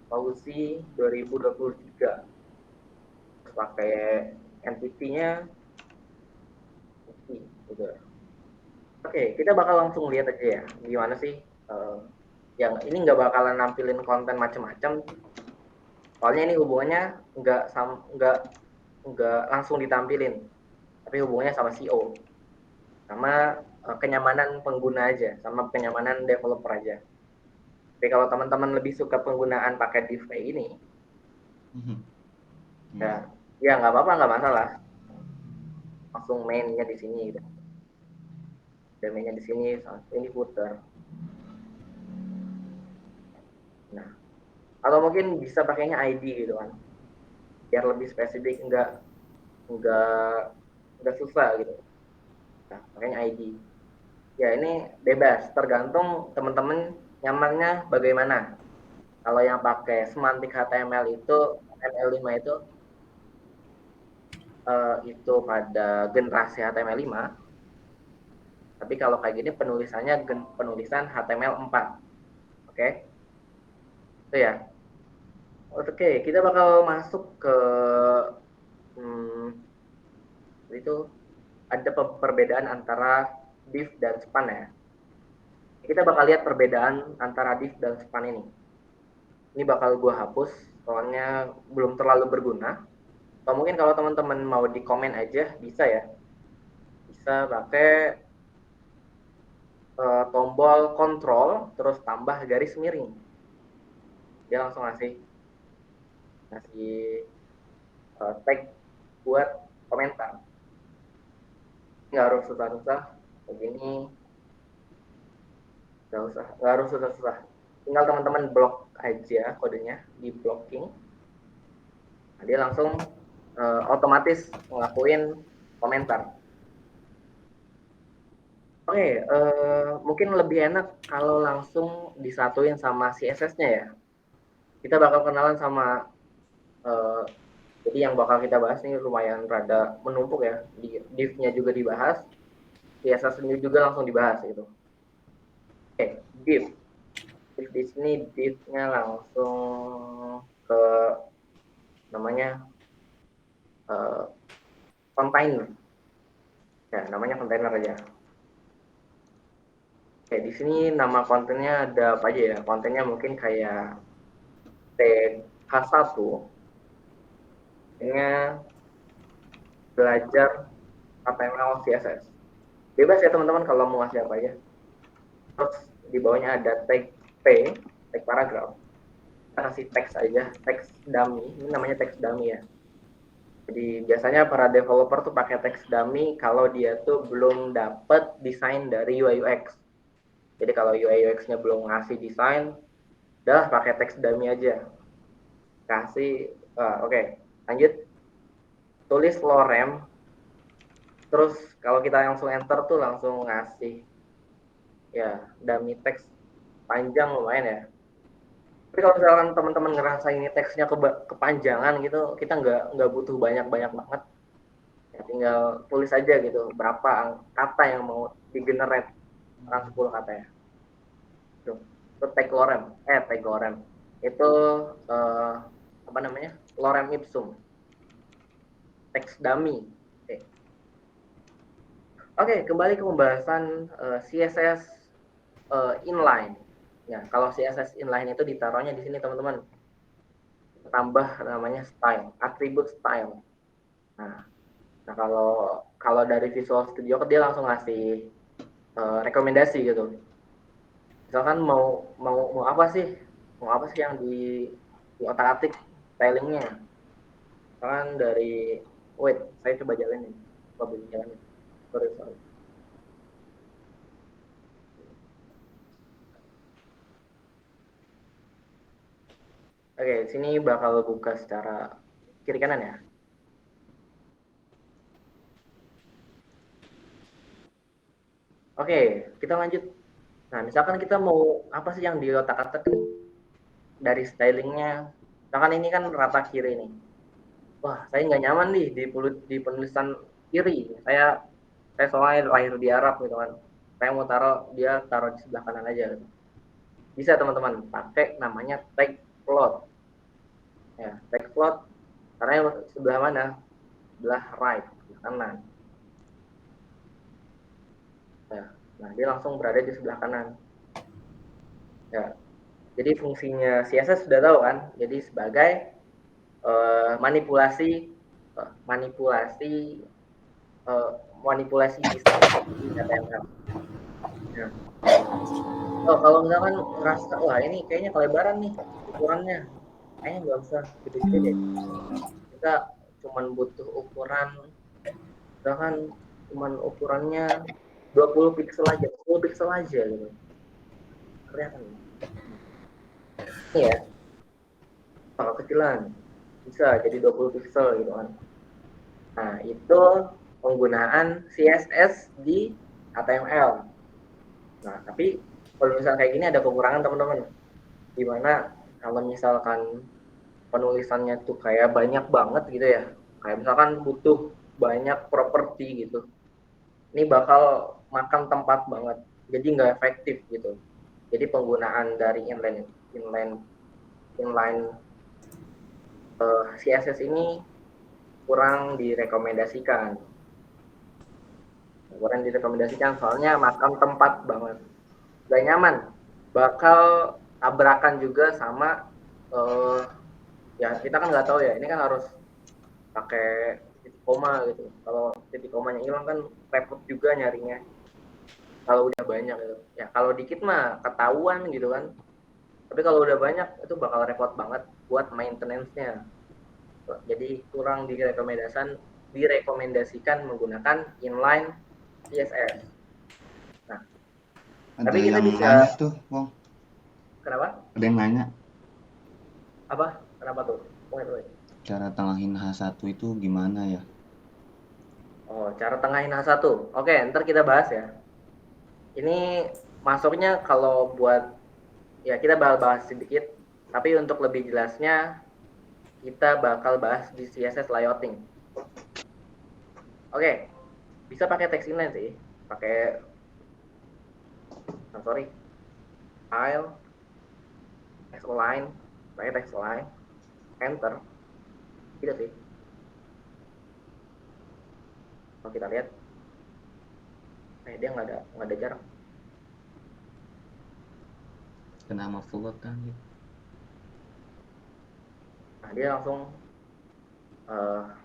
Fauzi 2023. Terus pakai entity-nya gitu. Oke, kita bakal langsung lihat aja ya gimana sih yang ini nggak bakalan nampilin konten macam-macam. Soalnya ini hubungannya nggak langsung ditampilin, tapi hubungannya sama SEO, sama kenyamanan pengguna aja, sama kenyamanan developer aja. Tapi kalau teman-teman lebih suka penggunaan pakai div kayak ini, ya nggak apa-apa, nggak masalah. Langsung mainnya di sini gitu. Dan mainnya di sini, ini footer. Nah, atau mungkin bisa pakainya ID gitu kan, biar lebih spesifik, nggak susah gitu. Nah, pakainya ID. Ya ini bebas, tergantung teman-teman nyamannya bagaimana. Kalau yang pakai semantik HTML itu HTML5 itu pada generasi HTML5. Tapi kalau kayak gini penulisannya penulisan HTML4. Oke? Itu ya. Oke, kita bakal masuk ke itu ada perbedaan antara div dan span ya. Kita bakal lihat perbedaan antara div dan span ini. Ini bakal gue hapus, soalnya belum terlalu berguna. Atau mungkin kalau teman-teman mau di komen aja, bisa ya. Bisa pakai tombol kontrol terus tambah garis miring. Dia langsung ngasih tag buat komentar. Nggak harus susah-susah begini, nggak harus susah-susah. Tinggal teman-teman blok aja kodenya di blocking. Nah, dia langsung otomatis ngelakuin komentar. Oke, mungkin lebih enak kalau langsung disatuin sama CSS-nya ya. Kita bakal kenalan sama jadi yang bakal kita bahas ini lumayan rada menumpuk ya. Di div-nya juga dibahas, CSS-nya juga langsung dibahas gitu. Oke, div. Div di sini div-nya langsung ke namanya container. Ya, namanya container aja. Oke, di sini nama kontennya ada apa aja ya? Kontennya mungkin kayak TH1 nya belajar HTML CSS. Bebas ya teman-teman kalau mau ngasih apa aja. Terus di bawahnya ada tag P, tag paragraf. Kita kasih teks aja, teks dummy. Ini namanya teks dummy ya. Jadi biasanya para developer tuh pakai teks dummy kalau dia tuh belum dapat desain dari UI UX. Jadi kalau UI UX-nya belum ngasih desain, udah pakai teks dummy aja. Kasih, oke. Lanjut, tulis lorem. Terus kalau kita langsung enter tuh langsung ngasih ya dummy teks panjang lumayan ya. Tapi kalau misalkan teman-teman ngerasa ini teksnya kepanjangan gitu, kita nggak butuh banyak-banyak banget. Ya, tinggal tulis aja gitu berapa kata yang mau di-generate, 10 kata ya. Itu tag lorem. Itu apa namanya? Lorem ipsum. Teks dummy. Oke, kembali ke pembahasan CSS inline. Ya, kalau CSS inline itu ditaruhnya di sini teman-teman. Tambah namanya style, atribut style. Nah, kalau dari Visual Studio dia langsung ngasih rekomendasi gitu. Misalkan mau apa sih? Mau apa sih yang di otak-atik stylingnya? Misalkan dari saya coba jalanin. Coba jalanin. Sorry. Oke, sini bakal buka secara kiri kanan ya. Oke, kita lanjut. Nah, misalkan kita mau apa sih yang di otak-atik dari stylingnya? Misalkan ini kan rata kiri nih. Wah, saya nggak nyaman nih di penulisan kiri. Saya soalnya lahir di Arab gitu kan. Saya mau taruh di sebelah kanan aja. Gitu. Bisa teman-teman pakai namanya tag float. Ya, tag float karena sebelah mana? Sebelah right, sebelah kanan. Ya, nah dia langsung berada di sebelah kanan. Ya, jadi fungsinya CSS sudah tahu kan? Jadi sebagai manipulasi manipulasi di HTML. Nah, kalau misalkan ngerasa wah ini kayaknya kelebaran nih ukurannya, kayaknya nggak usah gede-gede deh. Kita cuman butuh ukuran, misalkan cuman ukurannya 20 pixel aja, 10 pixel aja gitu. Kelihatan. Ini ya, kalau kecilan bisa jadi 20 pixel gitu kan. Nah, itu penggunaan CSS di HTML. Nah, tapi kalau misalnya kayak gini ada kekurangan teman-teman. Dimana kalau misalkan penulisannya tuh kayak banyak banget gitu ya. Kayak misalkan butuh banyak properti gitu. Ini bakal makan tempat banget. Jadi nggak efektif gitu. Jadi penggunaan dari inline CSS ini kurang direkomendasikan. Soalnya makan tempat banget. Gak nyaman. Bakal tabrakan juga sama ya kita kan nggak tahu ya. Ini kan harus pakai titik koma gitu. Kalau titik komanya hilang kan repot juga nyarinya. kalau udah banyak gitu. Ya kalau dikit mah ketahuan gitu kan. Tapi kalau udah banyak itu bakal repot banget buat maintenance-nya. Jadi kurang direkomendasikan menggunakan inline CSS. Nah, Ada tapi kita yang bisa. nanya tuh, Wong. Kenapa? Ada yang nanya. Apa? Kenapa tuh? Wait. Cara tengahin H1 itu gimana ya? Oh, cara tengahin H1. Oke, ntar kita bahas ya. Ini masuknya kalau buat, ya kita bakal bahas sedikit. Tapi untuk lebih jelasnya, kita bakal bahas di CSS layouting. Oke, bisa pakai text inline sih. Pakai, file, text align, pakai text align, enter, gitu sih. Kalau kita lihat, dia nggak ada jarak. Kena sama float kan gitu. Nah, dia langsung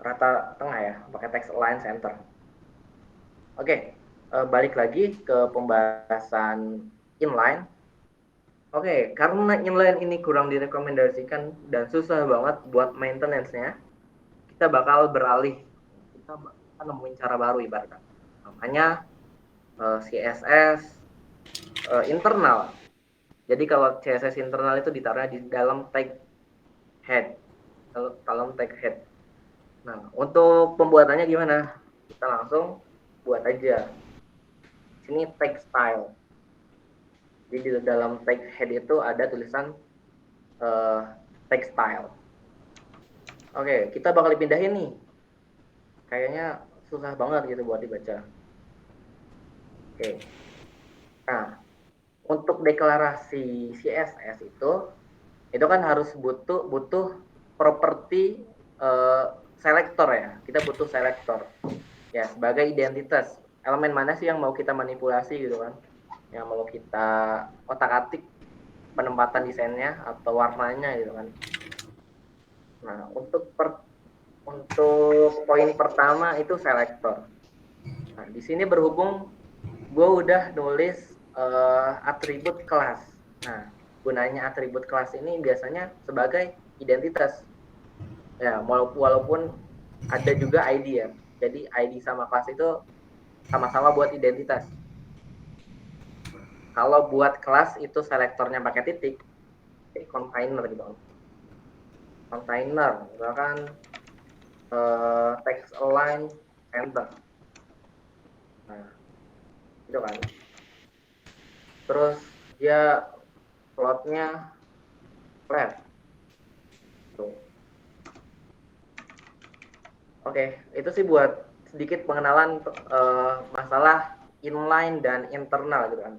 rata tengah ya, pakai text align center. Oke, balik lagi ke pembahasan inline. Oke, karena inline ini kurang direkomendasikan dan susah banget buat maintenance-nya, kita bakal beralih. Kita nemuin cara baru ibaratnya. Namanya CSS internal. Jadi kalau CSS internal itu ditaruh di dalam tag head. Dalam tag head. Nah, untuk pembuatannya gimana? Kita langsung buat aja. Sini tag style. Jadi di dalam tag head itu ada tulisan tag style. Oke, kita bakal dipindahin nih. Kayaknya susah banget gitu buat dibaca. Oke. Nah, untuk deklarasi CSS itu kan harus butuh properti selector ya. Kita butuh selector. Ya, sebagai identitas. Elemen mana sih yang mau kita manipulasi gitu kan? Yang mau kita otak-atik penempatan desainnya atau warnanya gitu kan. Nah, untuk poin pertama itu selector. Nah, di sini berhubung gue udah nulis atribut kelas. Nah, gunanya atribut kelas ini biasanya sebagai identitas. Ya, walaupun ada juga ID ya. Jadi ID sama kelas itu sama-sama buat identitas. Kalau buat kelas itu selektornya pakai titik, container gitu. Container, misalkan text align enter. Nah, itu kan. Terus dia plotnya flat. Tuh. Oke, itu sih buat sedikit pengenalan masalah inline dan internal gitu kan.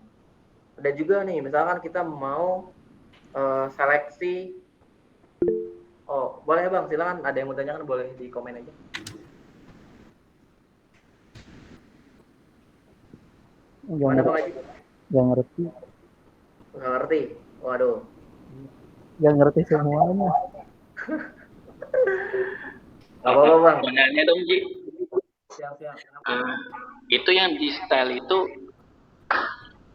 Ada juga nih, misalkan kita mau seleksi. Oh, boleh Bang, silakan. Ada yang mau tanyakan boleh di komen aja. Mana Bang Haji? Gak ngerti. Nggak ngerti. Waduh. Gak ngerti semuanya. Gak apa-apa Bang. Sebenarnya dong Ji, Siap-siap. itu yang di style itu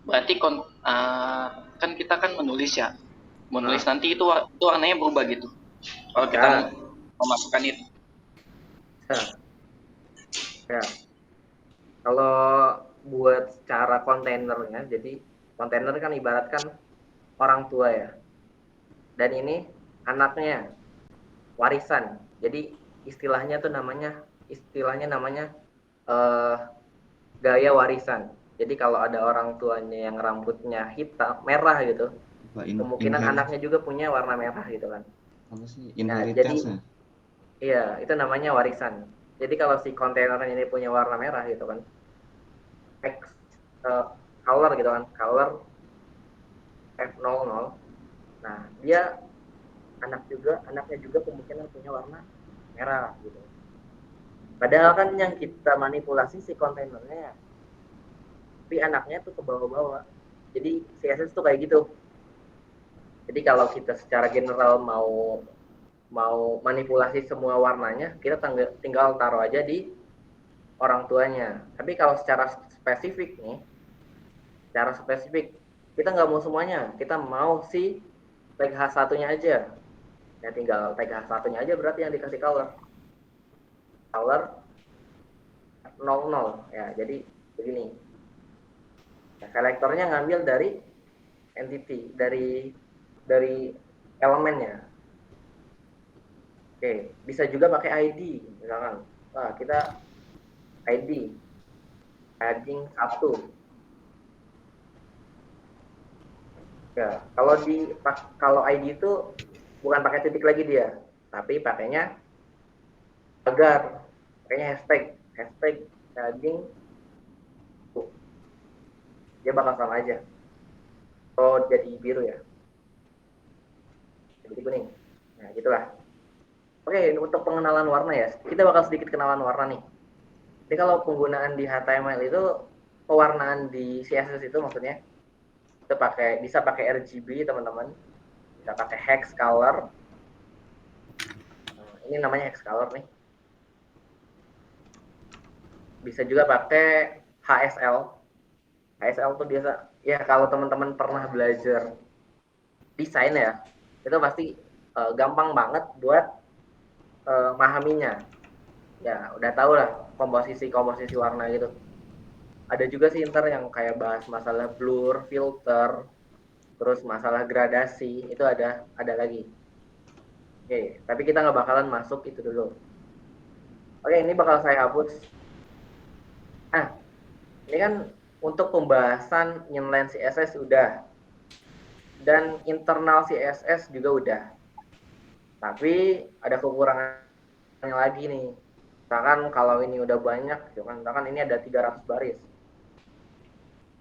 berarti kan kita kan menulis ya, nanti itu warnanya berubah gitu. Kalau kita memasukkan itu. Ya. Kalau buat cara kontainernya, jadi kontainer kan ibaratkan orang tua ya. Dan ini anaknya, warisan. Jadi istilahnya namanya gaya warisan. Jadi kalau ada orang tuanya yang rambutnya hitam, merah gitu, kemungkinan anaknya juga punya warna merah gitu kan. Apa sih? Nah, jadi iya, itu namanya warisan. Jadi kalau si kontainer ini punya warna merah gitu kan, color gitu kan, color F00. Nah, dia anaknya juga kemungkinan punya warna merah gitu. Padahal kan yang kita manipulasi si kontainernya, tapi anaknya tuh ke bawah-bawah. Jadi CSS tuh kayak gitu. Jadi kalau kita secara general mau manipulasi semua warnanya, kita tinggal taruh aja di orang tuanya. Tapi kalau secara spesifik nih, secara spesifik. Kita nggak mau semuanya, kita mau si tag H1-nya aja. Ya tinggal tag H1-nya aja berarti yang dikasih color. Color 00 ya. Jadi begini. Nah, selektornya ngambil dari entity, dari elemennya. Oke, bisa juga pakai ID, misalkan. Wah, kita ID padding 1. Ya, kalau ID itu bukan pakai titik lagi dia, tapi pakainya hashtag padding. Dia bakal sama aja. Oh, jadi biru ya. Jadi kuning. Nah, gitulah. Oke, untuk pengenalan warna ya. Kita bakal sedikit kenalan warna nih. Jadi kalau penggunaan di HTML itu, pewarnaan di CSS itu maksudnya, itu bisa pakai RGB teman-teman. Bisa pakai hex color. Nah, ini namanya hex color nih. Bisa juga pakai HSL. HSL tuh biasa, ya kalau teman-teman pernah belajar desain ya, itu pasti gampang banget buat memahaminya. Ya udah tau lah komposisi warna gitu. Ada juga sih ntar yang kayak bahas masalah blur, filter, terus masalah gradasi, itu ada lagi. Oke, tapi kita nggak bakalan masuk itu dulu. Oke, ini bakal saya hapus. Nah, ini kan untuk pembahasan inline CSS udah, dan internal CSS juga udah. Tapi ada kekurangannya lagi nih. Misalkan kalau ini udah banyak, misalkan ini ada 300 baris.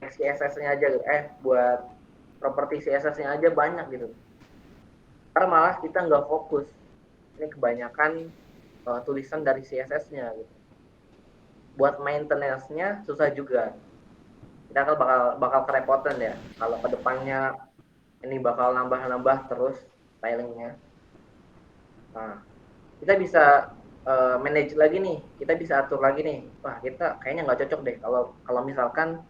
CSS-nya aja, buat properti CSS-nya aja banyak gitu. Karena malah kita nggak fokus. Ini kebanyakan tulisan dari CSS-nya gitu. Buat maintenance-nya susah juga. Kita bakal kerepotan ya. Kalau kedepannya ini bakal nambah terus stylingnya. Nah, kita bisa manage lagi nih, kita bisa atur lagi nih. Wah, kita kayaknya nggak cocok deh kalau misalkan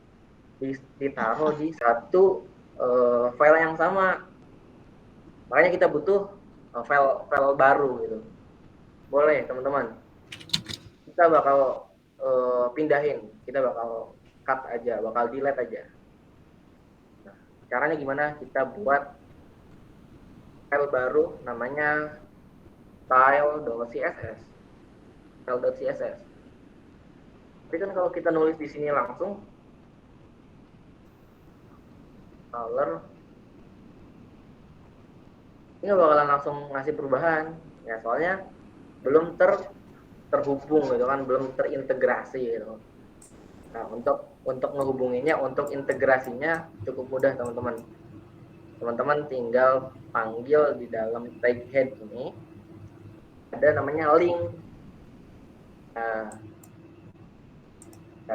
ditaruh di satu file yang sama. Makanya kita butuh file baru gitu. Boleh teman-teman. Kita bakal pindahin, kita bakal cut aja, bakal delete aja. Nah, caranya gimana? Kita buat file baru namanya style.css. Style.css. Tapi kan kalau kita nulis di sini langsung color, ini nggak bakalan langsung ngasih perubahan ya, soalnya belum terhubung gitu kan, belum terintegrasi gitu. Nah, untuk ngehubunginnya, untuk integrasinya cukup mudah teman-teman. Teman-teman tinggal panggil di dalam tag head ini ada namanya link. Nah,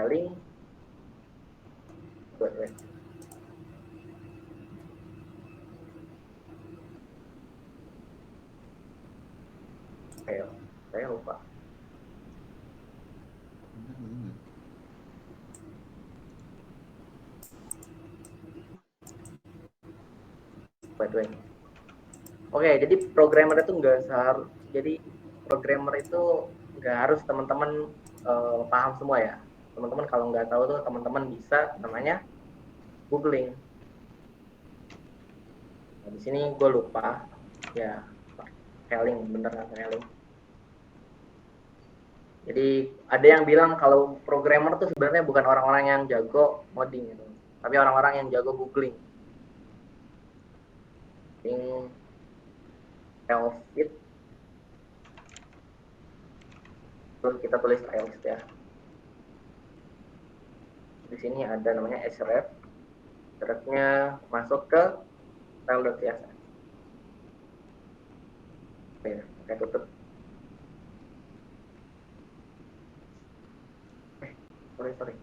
link ayo, saya lupa. Oke, jadi programmer itu nggak harus teman-teman paham semua ya. Teman-teman kalau nggak tahu tuh teman-teman bisa namanya googling. Nah, di sini gue lupa ya, Helling bener kan Helling. Jadi ada yang bilang kalau programmer tuh sebenarnya bukan orang-orang yang jago modding gitu, tapi orang-orang yang jago googling. Ini Elfit, terus kita tulis stylist ya. Di sini ada namanya href, hrefnya masuk ke style.css. Oke, saya tutup. Sorry.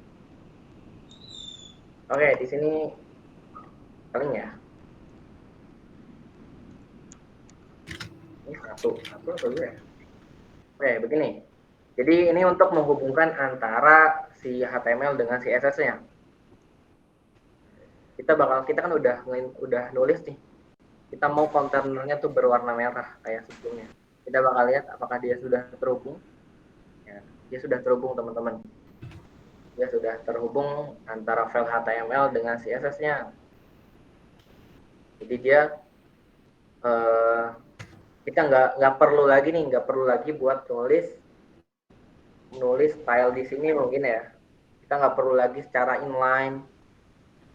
Oke, di sini paling ya. Ini satu atau dua ya. Oke, begini. Jadi ini untuk menghubungkan antara si HTML dengan CSS-nya. kita kan udah nulis nih. Kita mau kontainernya tuh berwarna merah kayak sebelumnya. Kita bakal lihat apakah dia sudah terhubung. Ya, dia sudah terhubung teman-teman. Dia sudah terhubung antara file HTML dengan CSS-nya. Jadi dia kita nggak perlu lagi buat nulis style di sini mungkin ya. Kita nggak perlu lagi secara inline,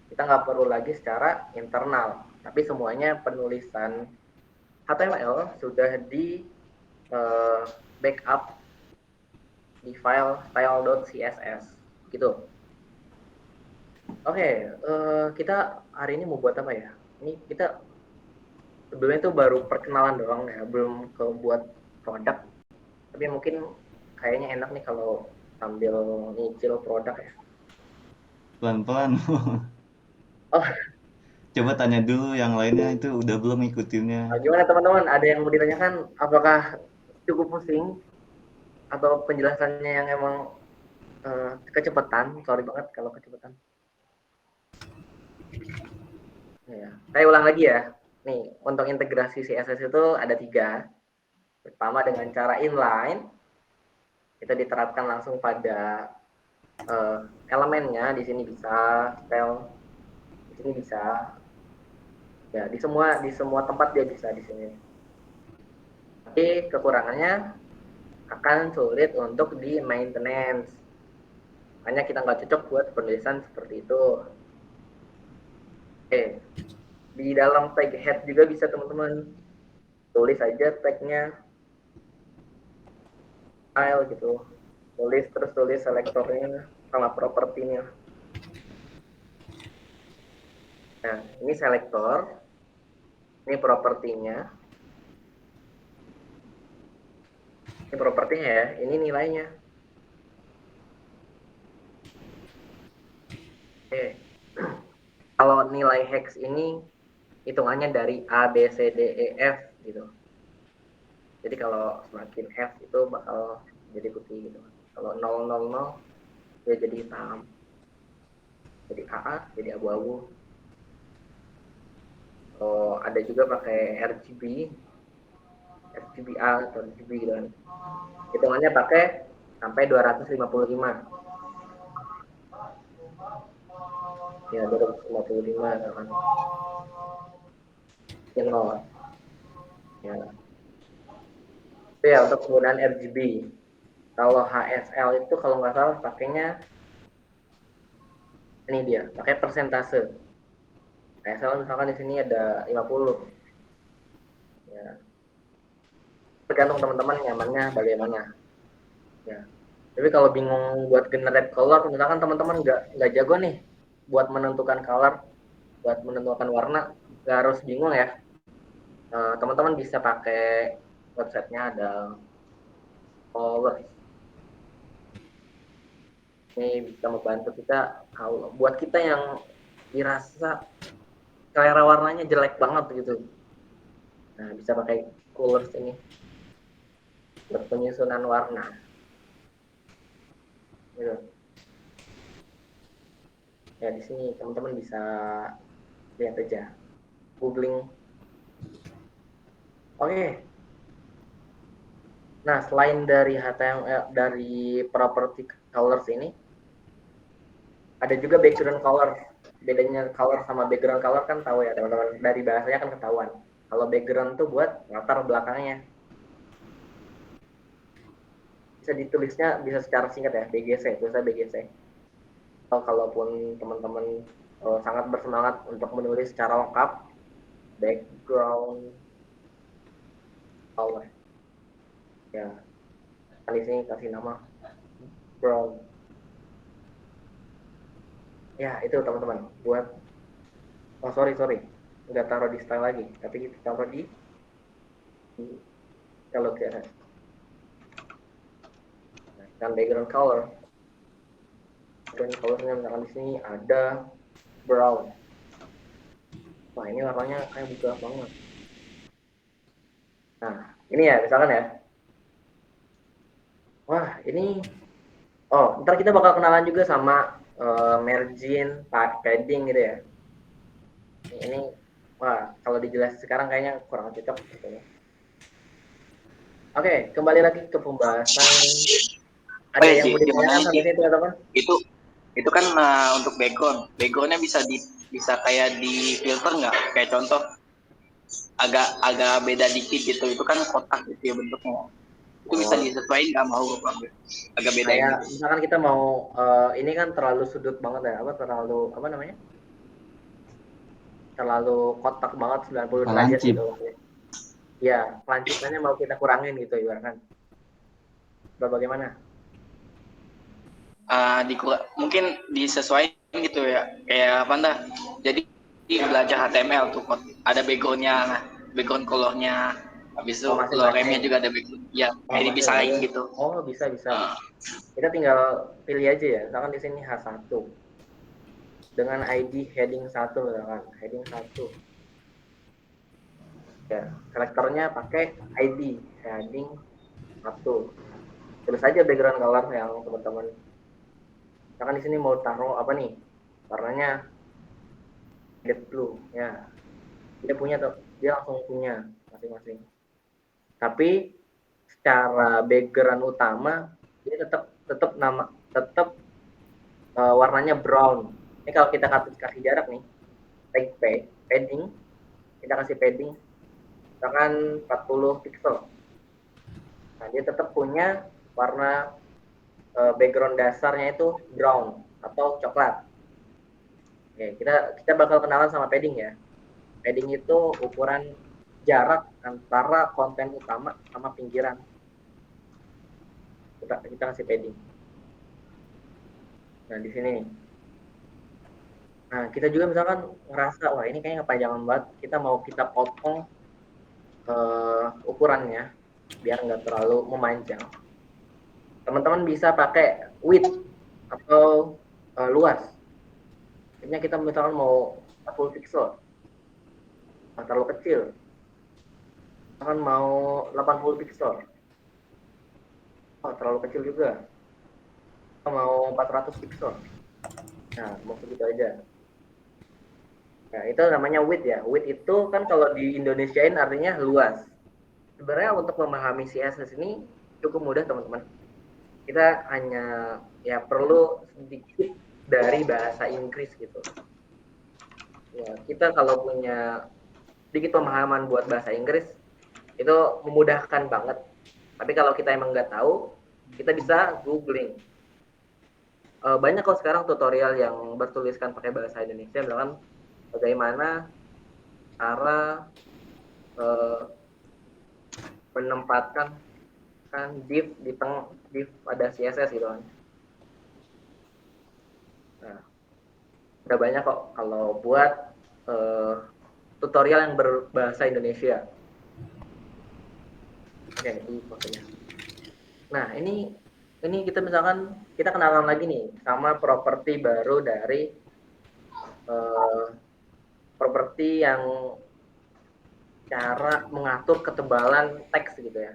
kita nggak perlu lagi secara internal, tapi semuanya penulisan HTML sudah di backup di file style.css gitu. Oke, kita hari ini mau buat apa ya? Ini kita sebelumnya tuh baru perkenalan doang ya, belum ke buat produk. Tapi mungkin kayaknya enak nih kalau sambil nyicil produk ya. Pelan-pelan. Oh, Coba tanya dulu yang lainnya itu udah belum ngikutinnya. gimana teman-teman? Ada yang mau ditanyakan? Apakah cukup pusing atau penjelasannya yang emang kecepatan? Sorry banget kalau kecepatan. Ya, saya ulang lagi ya. Nih, untuk integrasi CSS itu ada 3. Pertama dengan cara inline, kita diterapkan langsung pada elemennya. Di sini bisa style, di sini bisa, ya di semua tempat dia bisa di sini. Tapi kekurangannya akan sulit untuk di maintenance. Makanya kita nggak cocok buat penulisan seperti itu. Oke, di dalam tag head juga bisa teman-teman tulis aja tagnya style gitu, tulis selektornya sama propertinya. Nah, ini selektor, ini propertinya, ini propertinya ya, ini nilainya. Oke, kalau nilai hex ini hitungannya dari A, B, C, D, E, F gitu. Jadi kalau semakin F itu bakal jadi putih gitu. Kalau 000 dia jadi hitam. Jadi AA jadi abu-abu. Oh, ada juga pakai RGB A atau RGB gitu kan. Hitungannya pakai sampai 255. Ya, 255 kan. Yang 0. Ya. Itu ya untuk penggunaan RGB. Kalau HSL itu kalau nggak salah pakainya ini dia, pakai persentase. HSL misalkan di sini ada 50. Ya. Tergantung teman-teman nyamannya bagaimana. Ya. Tapi kalau bingung buat generate color, misalkan teman-teman nggak jago nih buat menentukan color, buat menentukan warna, nggak harus bingung ya. Teman-teman bisa pakai websitenya ada Colors. Ini bisa membantu kita kalau buat kita yang dirasa selera warnanya jelek banget gitu. Nah, bisa pakai Colors ini buat penyusunan warna. Gitu. Ya di sini teman-teman bisa lihat aja, googling. Oke. Nah, selain dari HTML, dari property colors ini, ada juga background color. Bedanya color sama background color kan tahu ya teman-teman, dari bahasanya kan ketahuan. Kalau background tuh buat latar belakangnya. Bisa ditulisnya bisa secara singkat ya, BGC, tulisnya BGC. Kalaupun teman-teman sangat bersemangat untuk menulis secara lengkap, background color. Ya, di sini kasih nama brown. Ya, itu teman-teman buat sorry nggak taruh di style lagi, tapi kita taruh di kalau CSS. Nah, dan background color colornya misalkan di sini ada brown. Wah, ini warnanya kayak buka banget. Nah, ini ya misalkan ya. Wah, ini ntar kita bakal kenalan juga sama margin, padding gitu ya. Ini wah kalau dijelasin sekarang kayaknya kurang cocok gitu ya. Oke, kembali lagi ke pembahasan. Ada yang mau ditanyakan sampai situ teman-teman? Itu kan untuk backgroundnya bisa kayak di filter nggak? Kayak contoh agak beda dikit gitu, itu kan kotak gitu ya bentuknya. Itu bisa disesuaikan nggak mau agak beda Kayak gitu. misalkan kita mau ini kan terlalu sudut banget ya, terlalu apa namanya? Terlalu kotak banget 90 derajat Lancip. gitu. Ya, lancipannya mau kita kurangin gitu ibaratkan. Bagaimana? Mungkin disesuaikan gitu ya, kayak apa dah, jadi belajar HTML tuh ada backgroundnya, background colornya, habis itu loremnya juga ada background ya, kayak dipisahin gitu. Bisa kita tinggal pilih aja ya, misalkan di sini H1 dengan ID heading 1 misalkan heading 1 ya, karakternya pakai ID heading 1, terus aja background color yang teman-teman. Misalkan di sini mau taruh apa nih, warnanya deep blue ya, dia langsung punya masing-masing. Tapi secara background utama dia tetap warnanya brown. Ini kalau kita kasih jarak nih, padding, kita kasih padding misalkan 40 pixel. Nah, dia tetap punya warna background dasarnya itu brown atau coklat. Oke, kita bakal kenalan sama padding ya. Padding itu ukuran jarak antara konten utama sama pinggiran. Kita kasih padding. Nah, di sini. Nah, kita juga misalkan ngerasa, wah ini kayaknya kepanjangan banget. Kita potong ukurannya biar nggak terlalu memanjang. Teman-teman bisa pakai width atau luas. Ini kita misalkan mau 40 pixel, terlalu kecil. Misalkan mau 80 pixel, terlalu kecil juga. Mau 400 pixel. Nah, mau segitu aja. Nah, itu namanya width ya. Width itu kan kalau di Indonesiain artinya luas. Sebenarnya untuk memahami CSS ini cukup mudah teman-teman. Kita hanya ya perlu sedikit dari bahasa Inggris gitu. Ya, kita kalau punya sedikit pemahaman buat bahasa Inggris itu memudahkan banget. Tapi kalau kita emang nggak tahu, kita bisa googling. Banyak kok sekarang tutorial yang bertuliskan pakai bahasa Indonesia, misalkan bagaimana cara menempatkan div di tengah div pada CSS gitu kan. Nah, udah banyak kok kalau buat tutorial yang berbahasa Indonesia. Oke, di fotonya. Nah, ini kita misalkan kita kenalan lagi nih sama properti baru dari properti yang cara mengatur ketebalan teks gitu ya.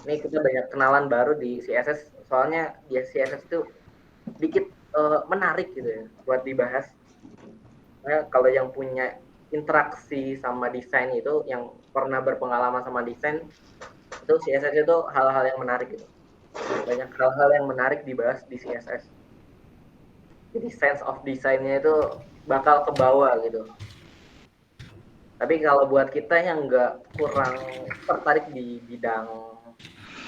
Ini kita banyak kenalan baru di CSS, soalnya di CSS itu dikit menarik gitu ya buat dibahas. Nah, kalau yang punya interaksi sama desain itu, yang pernah berpengalaman sama desain, itu CSS itu hal-hal yang menarik gitu. Banyak hal-hal yang menarik dibahas di CSS. Jadi sense of desainnya itu bakal ke bawah gitu. Tapi kalau buat kita yang kurang tertarik di bidang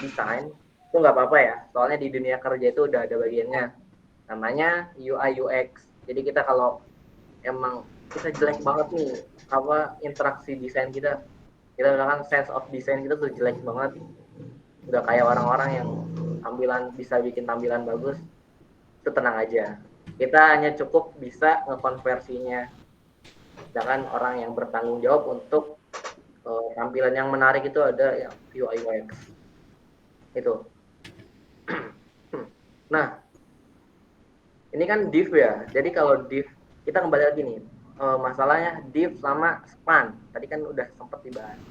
desain, itu nggak apa-apa ya. Soalnya di dunia kerja itu udah ada bagiannya. Namanya UI UX. Jadi kita kalau emang kita jelek banget nih interaksi desain kita misalkan sense of design kita tuh jelek banget, udah kayak orang-orang yang bisa bikin tampilan bagus, itu tenang aja, kita hanya cukup bisa ngekonversinya. Sedangkan orang yang bertanggung jawab untuk tampilan yang menarik itu ada yang UI UX itu. Nah, ini kan div ya, jadi kalau div kita kembali lagi nih, masalahnya div sama span tadi kan udah sempat dibahas.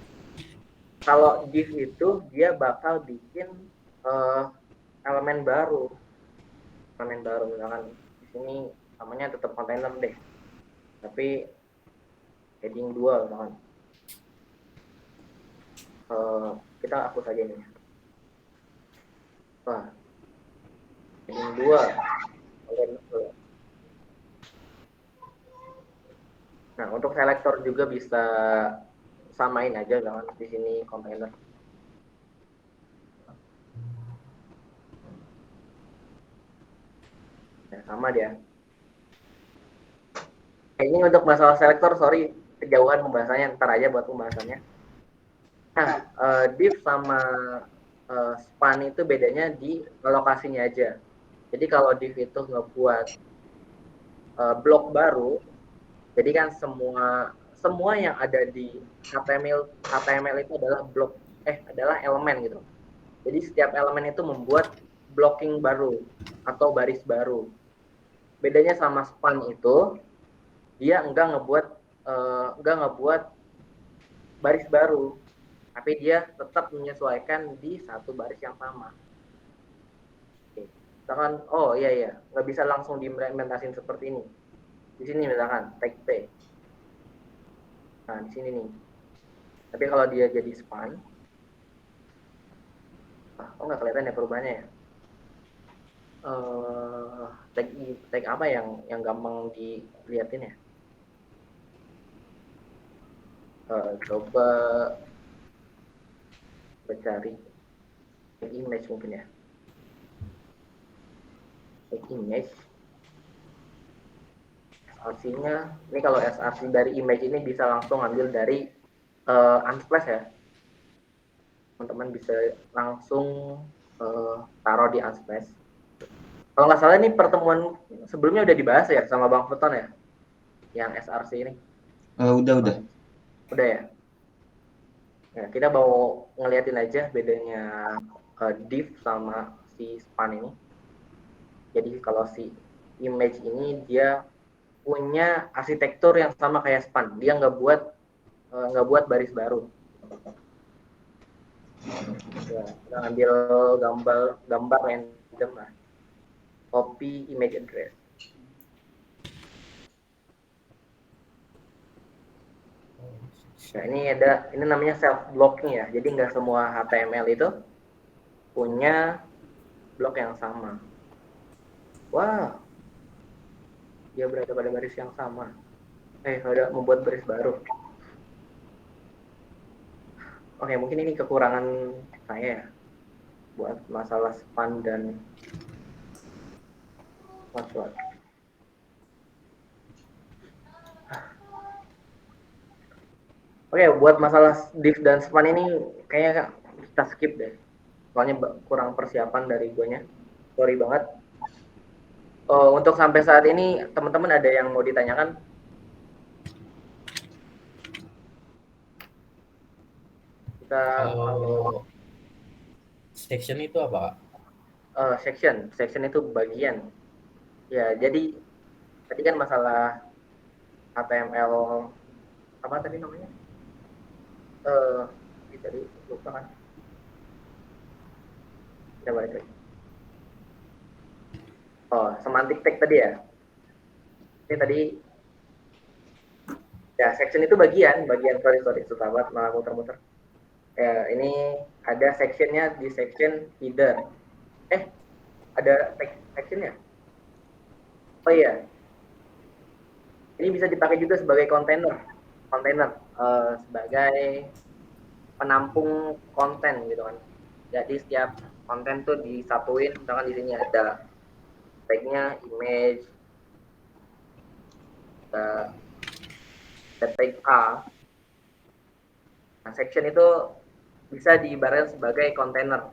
Kalau div itu dia bakal bikin elemen baru misalkan di sini namanya tetap kontainer deh, tapi heading 2 misalkan. Kita hapus aja ini. Wah, heading 2. Nah, untuk selektor juga bisa samain aja jangan di sini kontainer. Nah, sama dia. Ini untuk masalah selektor, sorry kejauhan pembahasannya, ntar aja buat pembahasannya. Nah, div sama span itu bedanya di lokasinya aja. Jadi kalau div itu ngebuat blok baru, jadi kan semua yang ada di HTML itu adalah blok adalah elemen gitu. Jadi setiap elemen itu membuat blocking baru atau baris baru. Bedanya sama span itu dia enggak ngebuat baris baru, tapi dia tetap menyesuaikan di satu baris yang sama. Oke. Misalkan, oh iya, nggak bisa langsung diimplementasiin seperti ini. Di sini misalkan tag P. Nah di sini nih. Tapi kalau dia jadi span, nggak kelihatan ya perubahannya ya. Tag apa yang gampang dilihatin ya? Coba cari image mungkin ya. Image SRC-nya ini kalau SRC dari image ini bisa langsung ambil dari Unsplash ya. Teman-teman bisa langsung taruh di Unsplash. Kalau nggak salah ini pertemuan sebelumnya udah dibahas ya sama Bang Futon ya, yang SRC ini. Udah. Udah ya. Ya, kita mau ngeliatin aja bedanya div sama si span ini. Jadi kalau si image ini dia punya arsitektur yang sama kayak span. Dia nggak buat baris baru. Ya, kita ambil gambar random lah. Copy image address. Nah, ini namanya self blocking ya. Jadi nggak semua HTML itu punya blok yang sama. Wah, dia berada pada baris yang sama. Ada membuat baris baru. Oke, mungkin ini kekurangan saya ya, buat masalah span dan what. Oke, buat masalah div dan span ini kayaknya kita skip deh. Soalnya kurang persiapan dari guanya. Sorry banget. Untuk sampai saat ini, teman-teman ada yang mau ditanyakan? Section itu apa? Section itu bagian. Ya, jadi tadi kan masalah HTML apa tadi namanya? Tadi lupa kan? Kita balik lagi. Semantic tag tadi ya. Ini tadi ya section itu bagian sorry susah banget malah muter-muter. Ini ada sectionnya di section header. Ada sectionnya. Oh iya. Ini bisa dipakai juga sebagai kontainer sebagai penampung konten gitu kan. Jadi setiap konten tuh disatuin, misalkan di sini ada tagnya image, ada tag A. Nah, section itu bisa diibaratkan sebagai kontainer.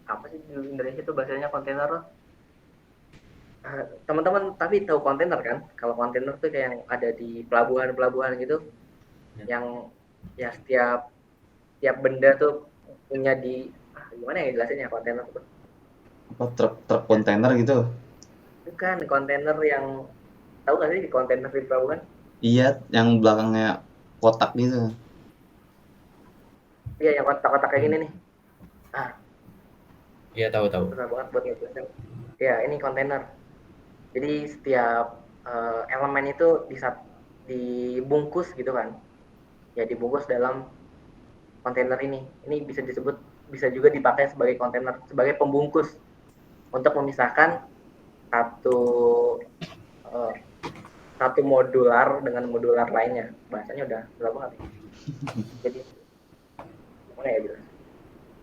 Apa sih di Indonesia itu bahasanya kontainer loh? Teman-teman tapi tahu kontainer kan? Kalau kontainer tuh kayak yang ada di pelabuhan gitu, yang ya setiap benda tuh punya di gimana ya jelasinnya kontainer itu? Apa truk kontainer gitu? Bukan kontainer yang tahu nggak sih di kontainer di pelabuhan? Iya, yang belakangnya kotak gitu. Iya, yang kotak-kotak kayak gini nih. Iya, tahu. Susah banget buat ngejelasin. Ya, ini kontainer. Jadi setiap elemen itu dibungkus gitu kan. Ya dibungkus dalam kontainer ini. Ini bisa juga dipakai sebagai kontainer, sebagai pembungkus untuk memisahkan satu uh, satu modular dengan modular lainnya. Bahasanya udah berapa kali? Jadi gimana ya jelas?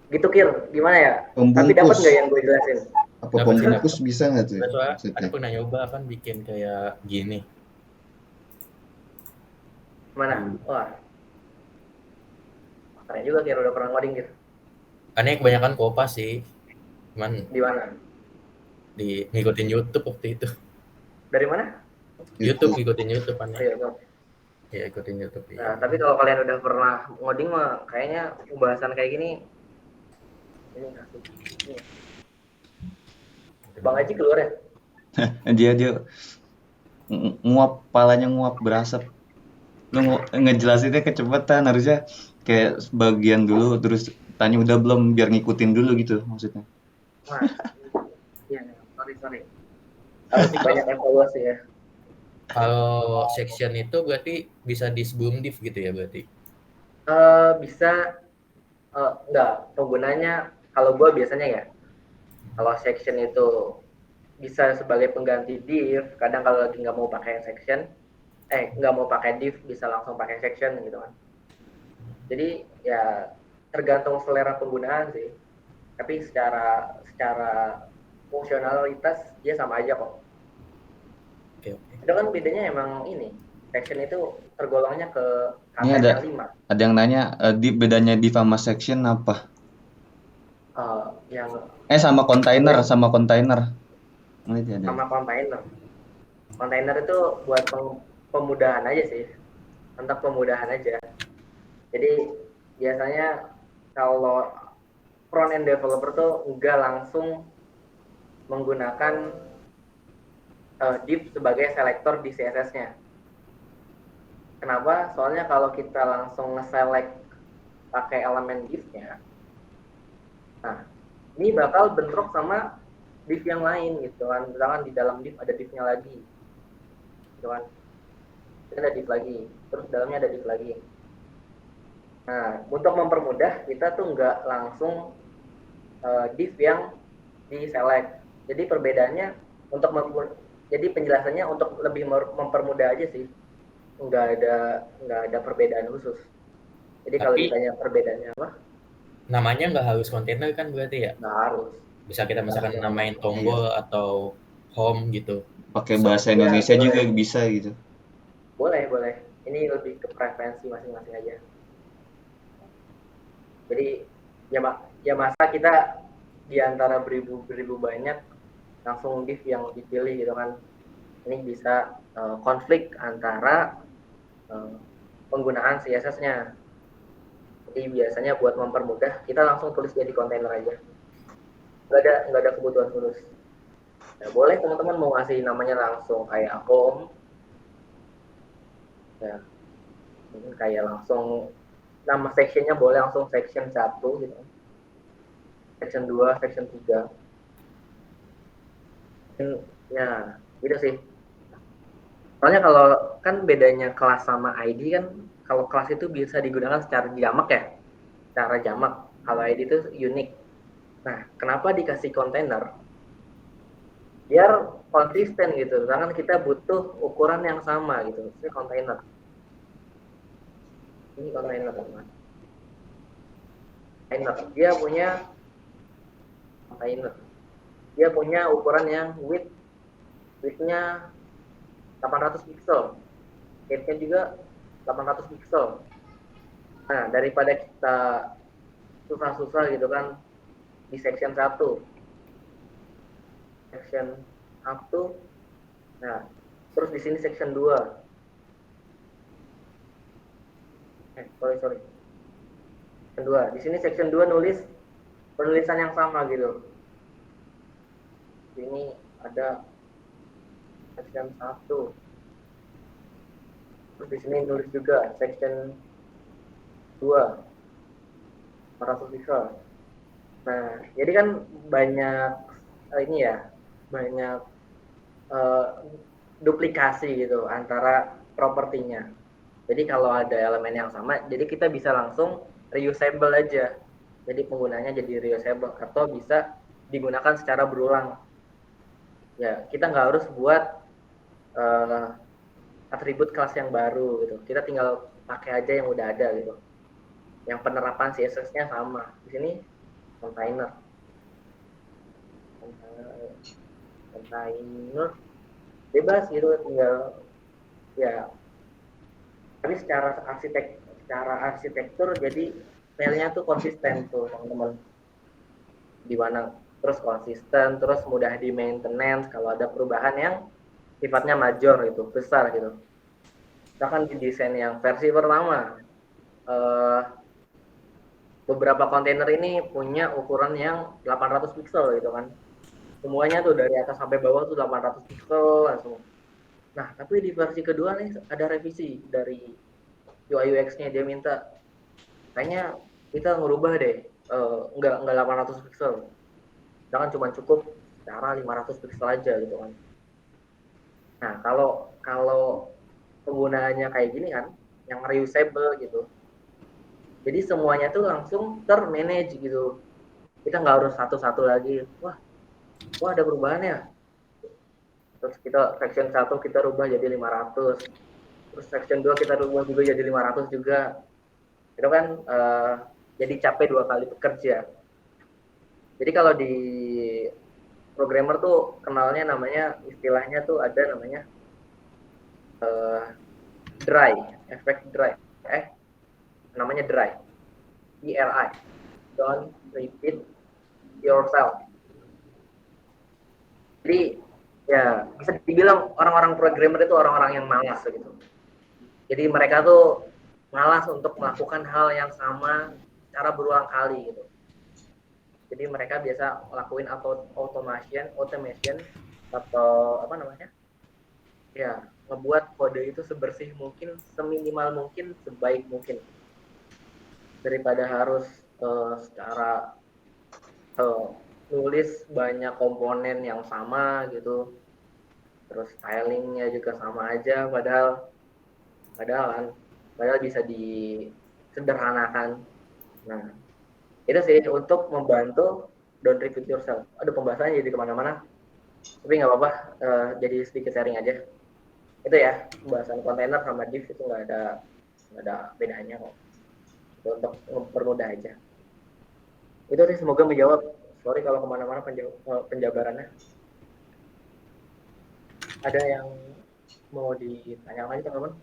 Gitu Kir, gimana ya? Tapi dapat Pembungkus. nggak yang gue jelasin? Apa Dapat sih, pembungkus bisa nggak tuh? Soalnya ada Maksudnya? pernah nyoba kan bikin kayak gini. Mana? Wah, keren juga Kir, udah pernah ngoding Kir. Aneh kebanyakan Kopas sih. Cuman Di mana? ngikutin YouTube waktu itu. Dari mana? YouTube ngikutin YouTube Oh, aneh. iya, Bang. Ya ikutin YouTube. Nah, tapi kalau kalian udah pernah ngoding mah kayaknya pembahasan kayak gini ini asik. Ini. Bang Haji keluar ya? Dia nguap, palanya nguap berasap. Lu ngejelasinnya kecepatan, harusnya kayak sebagian dulu terus tanya udah belum, biar ngikutin dulu gitu maksudnya. Wah, iya, sorry. Harus banyak evaluasi ya. Kalau section itu berarti bisa di sebelum div gitu ya berarti. Bisa enggak, penggunanya kalau gue biasanya ya, kalau section itu bisa sebagai pengganti div. Kadang kalau lagi nggak mau pakai section, nggak mau pakai div, bisa langsung pakai section gitu kan. Jadi ya tergantung selera penggunaan sih. Tapi secara fungsionalitas dia sama aja kok. Oke. Itu kan bedanya emang ini, section itu tergolongnya ke Ini KTL 5. Ada yang nanya bedanya div sama section apa? Yang Sama kontainer. Sama kontainer kontainer. Kontainer itu buat pemudahan aja sih, untuk pemudahan aja. Jadi biasanya kalau front end developer tuh nggak langsung menggunakan div sebagai selektor di CSS-nya. Kenapa? Soalnya kalau kita langsung nge-select pakai elemen div-nya, nah ini bakal bentrok sama div yang lain gitu kan. Misalkan di dalam div ada div-nya lagi, gitu kan. Ini ada div lagi, terus dalamnya ada div lagi. Nah, untuk mempermudah kita tuh nggak langsung div yang di select. Jadi perbedaannya jadi penjelasannya untuk lebih mempermudah aja sih. Nggak ada perbedaan khusus. Jadi kalau ditanya perbedaannya apa? Namanya nggak harus kontainer kan berarti ya? Nggak harus. Bisa kita misalkan namain tombol atau home gitu. Pakai bahasa Indonesia ya, juga bisa gitu. Boleh. Ini lebih ke preferensi masing-masing aja. Jadi ya masa kita di antara beribu banyak langsung div yang dipilih gitu kan. Ini bisa konflik antara penggunaan CSS-nya. Jadi biasanya buat mempermudah kita langsung tulis jadi kontainer aja. Nggak ada kebutuhan khusus. Nah, boleh teman-teman mau ngasih namanya langsung kayak home. Ya. Mungkin kayak langsung nama sectionnya boleh langsung section 1 gitu. Section 2, section 3. Ya, gitu sih. Soalnya kalau kan bedanya kelas sama ID kan, kalau kelas itu bisa digunakan secara jamak ya. Secara jamak. Kalau ID itu unik. Nah, kenapa dikasih kontainer? Biar konsisten gitu. Misalkan kita butuh ukuran yang sama gitu. Ini kontainer. Ini kontainer teman. Dia punya kontainer. Dia punya ukuran yang width-nya 800 pixel. Height-nya juga 800 pixel. Nah, daripada kita susah-susah gitu kan di section 1. Section 1. Nah, terus di sini section 2. Sorry. Section 2. Di sini section 2 nulis penulisan yang sama gitu. Ini ada section 1. Terus di sini nulis juga section 2. 400 pixel. Nah, jadi kan banyak banyak duplikasi gitu antara propertinya. Jadi kalau ada elemen yang sama, jadi kita bisa langsung reusable aja. Jadi penggunanya jadi reusable atau bisa digunakan secara berulang. Ya, kita nggak harus buat atribut kelas yang baru gitu. Kita tinggal pakai aja yang udah ada gitu. Yang penerapan CSS-nya sama. Di sini container bebas gitu, tinggal ya. Tapi secara arsitektur jadi filenya tuh konsisten tuh teman-teman. Di mana terus konsisten, terus mudah di maintenance kalau ada perubahan yang sifatnya major gitu, besar gitu. Misalkan di desain yang versi pertama, beberapa kontainer ini punya ukuran yang 800 pixel gitu kan. Semuanya tuh dari atas sampai bawah tuh 800 pixel langsung. Nah, tapi di versi kedua nih ada revisi dari UI UX-nya, dia minta kayaknya kita ngerubah deh, enggak 800 pixel. Jangan cuma cukup cara 500 pixel aja gitu kan. Nah, kalau penggunaannya kayak gini kan, yang reusable gitu. Jadi semuanya tuh langsung termanage gitu. Kita nggak harus satu-satu lagi. Wah ada perubahan ya. Terus kita section 1 kita rubah jadi 500. Terus section 2 kita rubah juga jadi 500 juga. Itu kan jadi capek 2 kali bekerja. Jadi kalau di programmer tuh kenalnya namanya, istilahnya tuh ada namanya dry, efek dry. Namanya dry. DRI. Don't repeat yourself. Jadi ya bisa dibilang orang-orang programmer itu orang-orang yang malas gitu. Jadi mereka tuh malas untuk melakukan hal yang sama secara berulang kali gitu. Jadi mereka biasa lakuin automation atau apa namanya? Ya, ngebuat kode itu sebersih mungkin, seminimal mungkin, sebaik mungkin. Daripada harus secara nulis banyak komponen yang sama gitu, terus stylingnya juga sama aja, padahal bisa disederhanakan. Nah, itu sih untuk membantu don't repeat yourself. Aduh, pembahasannya jadi kemana-mana, tapi nggak apa-apa, jadi sedikit sharing aja. Itu ya, pembahasan kontainer sama div itu nggak ada bedanya kok. Itu untuk mempermudah aja. Itu sih, semoga menjawab. Sorry kalau kemana-mana penjabarannya. Ada yang mau ditanya lagi teman-teman?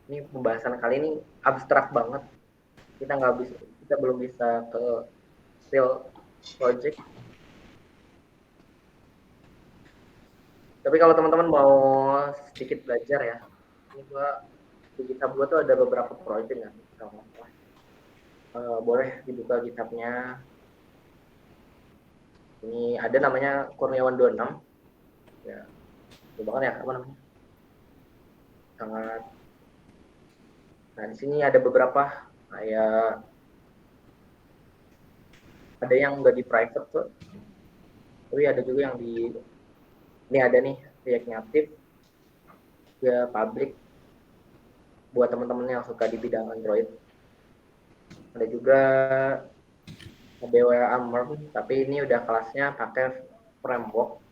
Ini pembahasan kali ini abstrak banget. Kita belum bisa ke real project. Tapi kalau teman-teman mau sedikit belajar ya, ini di GitHub gua tuh ada beberapa project kan. Boleh dibuka GitHub-nya. Ini ada namanya Kurniawan 26. Ya, coba kan ya, apa namanya? Sangat. Nah, di sini ada beberapa kayak ada yang nggak di private tuh, tapi ada juga yang ini ada nih React Native ya public buat teman-teman yang suka di bidang Android. Ada juga BWA Merm, tapi ini udah kelasnya pakai framework.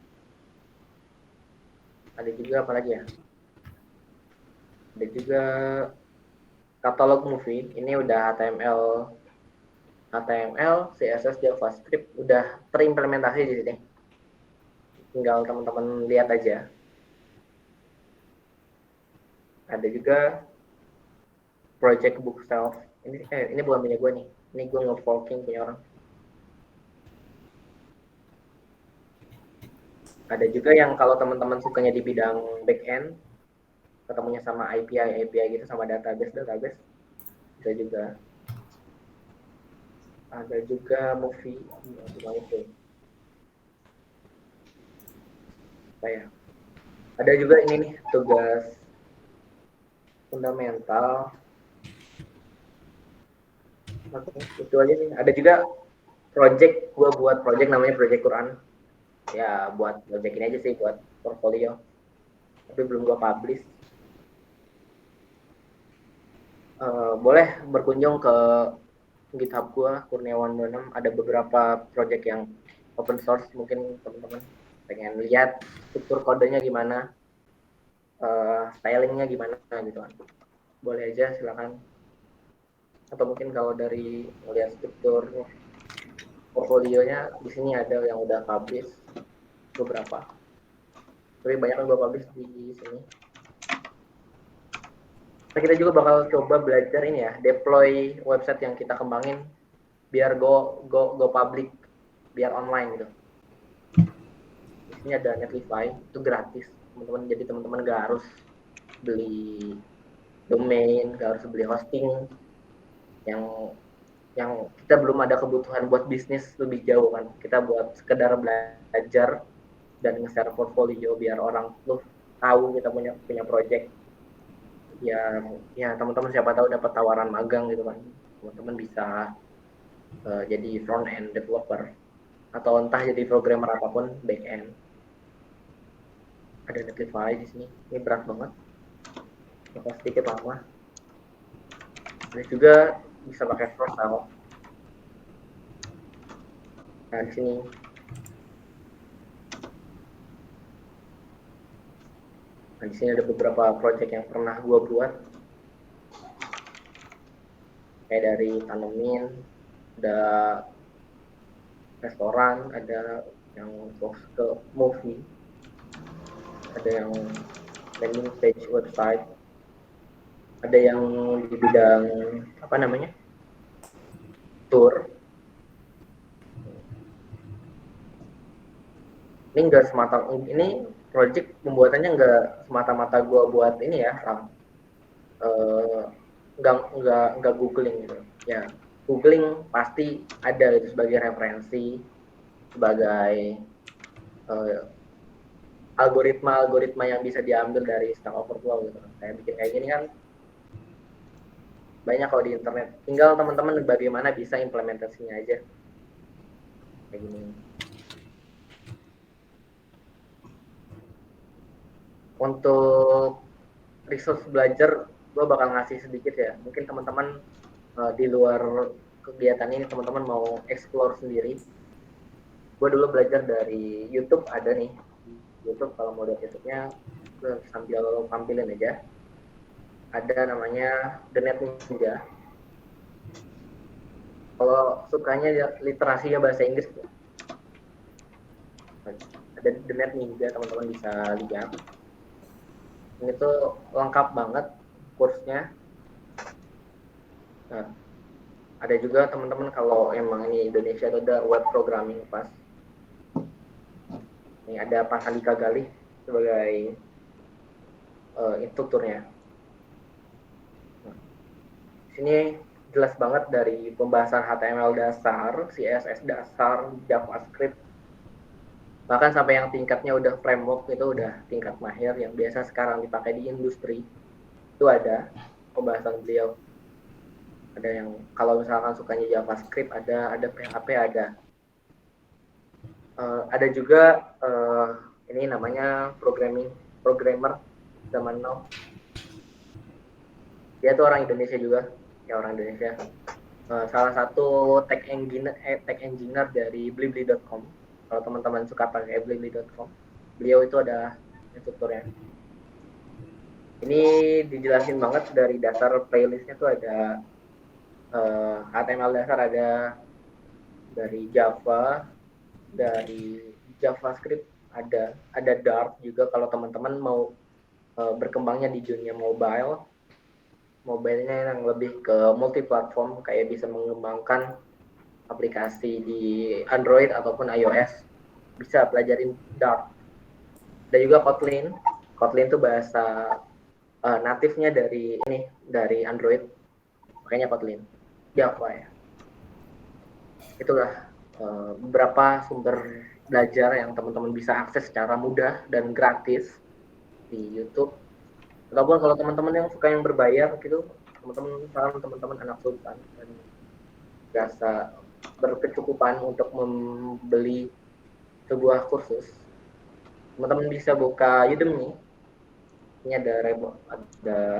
Ada juga apa lagi ya? Ada juga katalog movie, ini udah HTML, CSS, JavaScript udah terimplementasi di sini. Tinggal teman-teman lihat aja. Ada juga project book self. Ini bukan punya gue nih. Ini gue nge-forking punya orang. Ada juga yang kalau teman-teman sukanya di bidang back-end, ketemunya sama API gitu, sama database, bisa juga. Ada juga movie. Ada juga ini nih, tugas fundamental. Oke, itu aja nih. Ada juga gue buat project namanya Project Quran. Ya, buat project ini aja sih, buat portfolio. Tapi belum gue publish. boleh berkunjung ke GitHub gua Kurniawan26. Ada beberapa project yang open source, mungkin teman-teman pengen lihat struktur kodenya gimana, stylingnya gimana gitu kan. Boleh aja, silakan. Atau mungkin kalau dari melihat struktur portfolionya, di sini ada yang udah publish beberapa. Tapi banyak yang gue publish di sini. Nah, kita juga bakal coba belajar ini ya, deploy website yang kita kembangin biar go public, biar online gitu. Di sini ada Netlify, itu gratis, teman-teman. Jadi teman-teman nggak harus beli domain, nggak harus beli hosting yang kita belum ada kebutuhan buat bisnis lebih jauh kan. Kita buat sekedar belajar dan nge-share portfolio biar orang tuh tahu kita punya project. Ya teman-teman siapa tahu dapat tawaran magang gitu kan. Teman-teman bisa jadi front end developer atau entah jadi programmer apapun back end. Ada Netlify di sini. Ini berat banget. Bakal sedikit lama. Ada juga bisa pakai Frostal. Nah, di sini ada beberapa project yang pernah gue buat, kayak dari Tanemin, ada restoran, ada yang fokus ke movie, ada yang landing page website, ada yang di bidang apa namanya tour. Ini enggak semata, ini project pembuatannya enggak semata-mata gue buat ini ya, enggak googling gitu ya. Googling pasti ada itu sebagai referensi, sebagai algoritma yang bisa diambil dari Stack Overflow gitu. Kayak bikin kayak gini kan banyak kalau di internet. Tinggal teman-teman bagaimana bisa implementasinya aja. Kayak gini. Untuk resource belajar, gue bakal ngasih sedikit ya. Mungkin teman-teman di luar kegiatan ini teman-teman mau explore sendiri. Gue dulu belajar dari YouTube, ada nih YouTube. Kalau mau lihat YouTube-nya sambil tampilin aja. Ada namanya The Net Ninja. Kalau sukanya literasinya bahasa Inggris, ada The Net Ninja, teman-teman bisa lihat. Ini tuh lengkap banget kursnya. Nah, ada juga teman-teman kalau emang ini Indonesia itu ada web programming pas. Ini ada Pak Andika Galih sebagai instrukturnya. Nah, sini jelas banget dari pembahasan HTML dasar, CSS dasar, JavaScript, bahkan sampai yang tingkatnya udah framework, itu udah tingkat mahir yang biasa sekarang dipakai di industri. Itu ada pembahasan beliau. Ada yang kalau misalkan sukanya JavaScript, ada PHP, ada juga ini namanya programmer zaman now. Dia tuh orang Indonesia juga, ya orang Indonesia. Salah satu tech engineer dari blibli.com. Kalau teman-teman suka pakai blibli.com, beliau itu ada instrukturnya. Ini dijelasin banget dari dasar playlistnya tuh ada HTML dasar, ada dari Java, dari JavaScript, ada Dart juga kalau teman-teman mau berkembangnya di dunia mobile-nya yang lebih ke multi-platform, kayak bisa mengembangkan aplikasi di Android ataupun iOS, bisa pelajarin Dart. Ada juga Kotlin. Kotlin itu bahasa natifnya dari Android, makanya Kotlin. Java ya. Itulah beberapa sumber belajar yang teman-teman bisa akses secara mudah dan gratis di YouTube. Ataupun kalau teman-teman yang suka yang berbayar gitu, teman-teman anak sultan dan biasa berkecukupan untuk membeli sebuah kursus, teman-teman bisa buka Udemy. Ini ada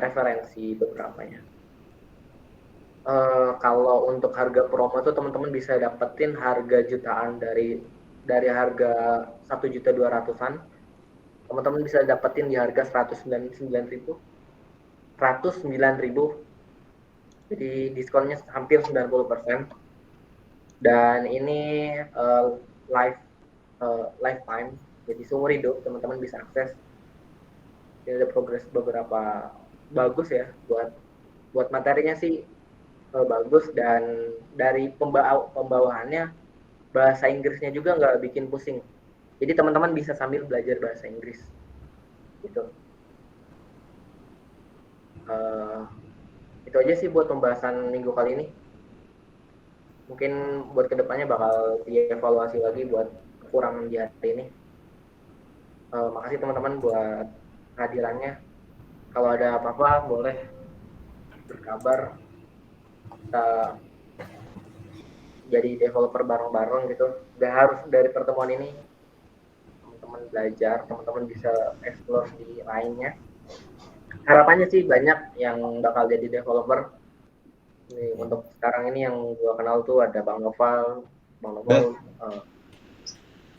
referensi beberapanya. Kalau untuk harga promo tuh teman-teman bisa dapetin harga jutaan dari harga 1.200.000-an, teman-teman bisa dapetin di harga 109.000. Jadi diskonnya hampir 90%. Dan ini lifetime, jadi seumur hidup teman-teman bisa akses. Ini ada progres beberapa bagus ya, buat materinya sih bagus, dan dari pembawaannya bahasa Inggrisnya juga nggak bikin pusing. Jadi teman-teman bisa sambil belajar bahasa Inggris gitu. Itu aja sih buat pembahasan minggu kali ini. Mungkin buat kedepannya bakal dievaluasi lagi buat kekurangan di hari ini. Makasih teman-teman buat kehadirannya. Kalau ada apa-apa boleh berkabar. Kita jadi developer bareng-bareng gitu. Gak harus dari pertemuan ini teman-teman belajar, teman-teman bisa explore di lainnya. Harapannya sih banyak yang bakal jadi developer. Nih, untuk sekarang ini yang gua kenal tuh ada Bang Noval.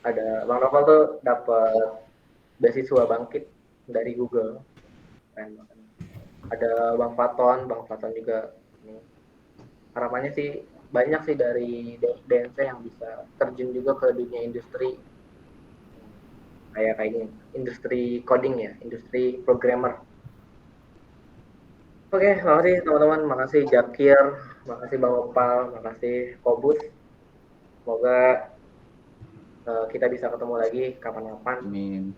Ada Bang Noval tuh dapat beasiswa bangkit dari Google. Ada Bang Faton juga. Harapannya sih banyak sih dari DNC yang bisa terjun juga ke dunia industri kayak ini, industri coding ya, industri programmer. Oke, makasih teman-teman, makasih Jakir, makasih Bang Opal, makasih Kobus. Semoga kita bisa ketemu lagi kapan-kapan. Amin.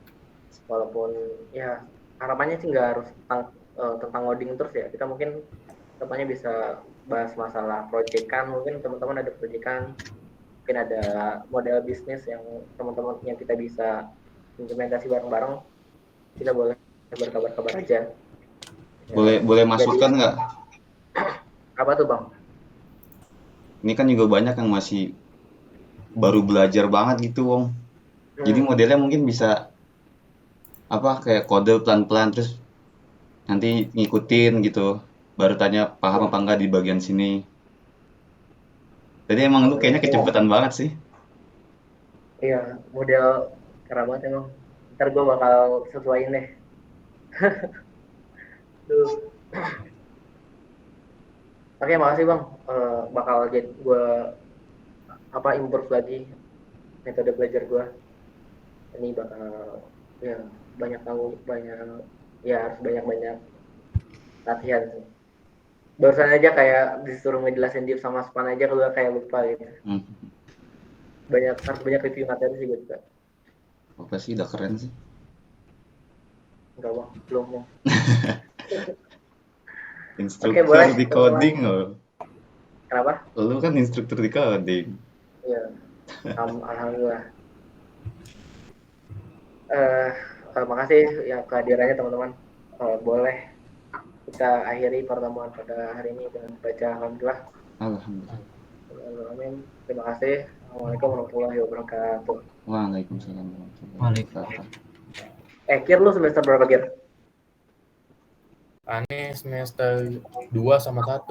Walaupun ya harapannya sih nggak harus tentang coding terus ya. Kita mungkin kedepannya bisa bahas masalah proyekan, mungkin teman-teman ada proyekan, mungkin ada model bisnis yang teman-teman yang kita bisa implementasi bareng-bareng. Kita boleh berkabar-kabar aja. Boleh masukkan nggak? Apa tuh Bang? Ini kan juga banyak yang masih baru belajar banget gitu, Wong. Jadi modelnya mungkin bisa kayak kode pelan-pelan terus nanti ngikutin gitu. Baru tanya paham apa enggak di bagian sini. Jadi emang lu kayaknya kecepatan banget sih. Iya, model kerabat emang. Ntar gue bakal sesuaiin deh. Oke, makasih Bang. Bakal jadi gue improve lagi metode belajar gue. Ini bakal ya harus banyak latihan sih. Barusan aja kayak disuruh ngejelasin div sama span aja gue kayak lupa gitu. Harus banyak review materi sih gue juga. Apa sih, udah keren sih. Enggak Bang, belum Bang. Instruktur boleh, di coding loh. Kenapa? Lu kan instruktur di coding. Iya. Alhamdulillah. Makasih ya kehadirannya teman-teman. Boleh kita akhiri pertemuan pada hari ini dengan baca alhamdulillah. Alhamdulillah. Amin. Terima kasih. Assalamualaikum warahmatullahi wabarakatuh. Waalaikumsalam warahmatullahi wabarakatuh. Kir lu semester berapa Kir? Aneh semester 2 sama 1.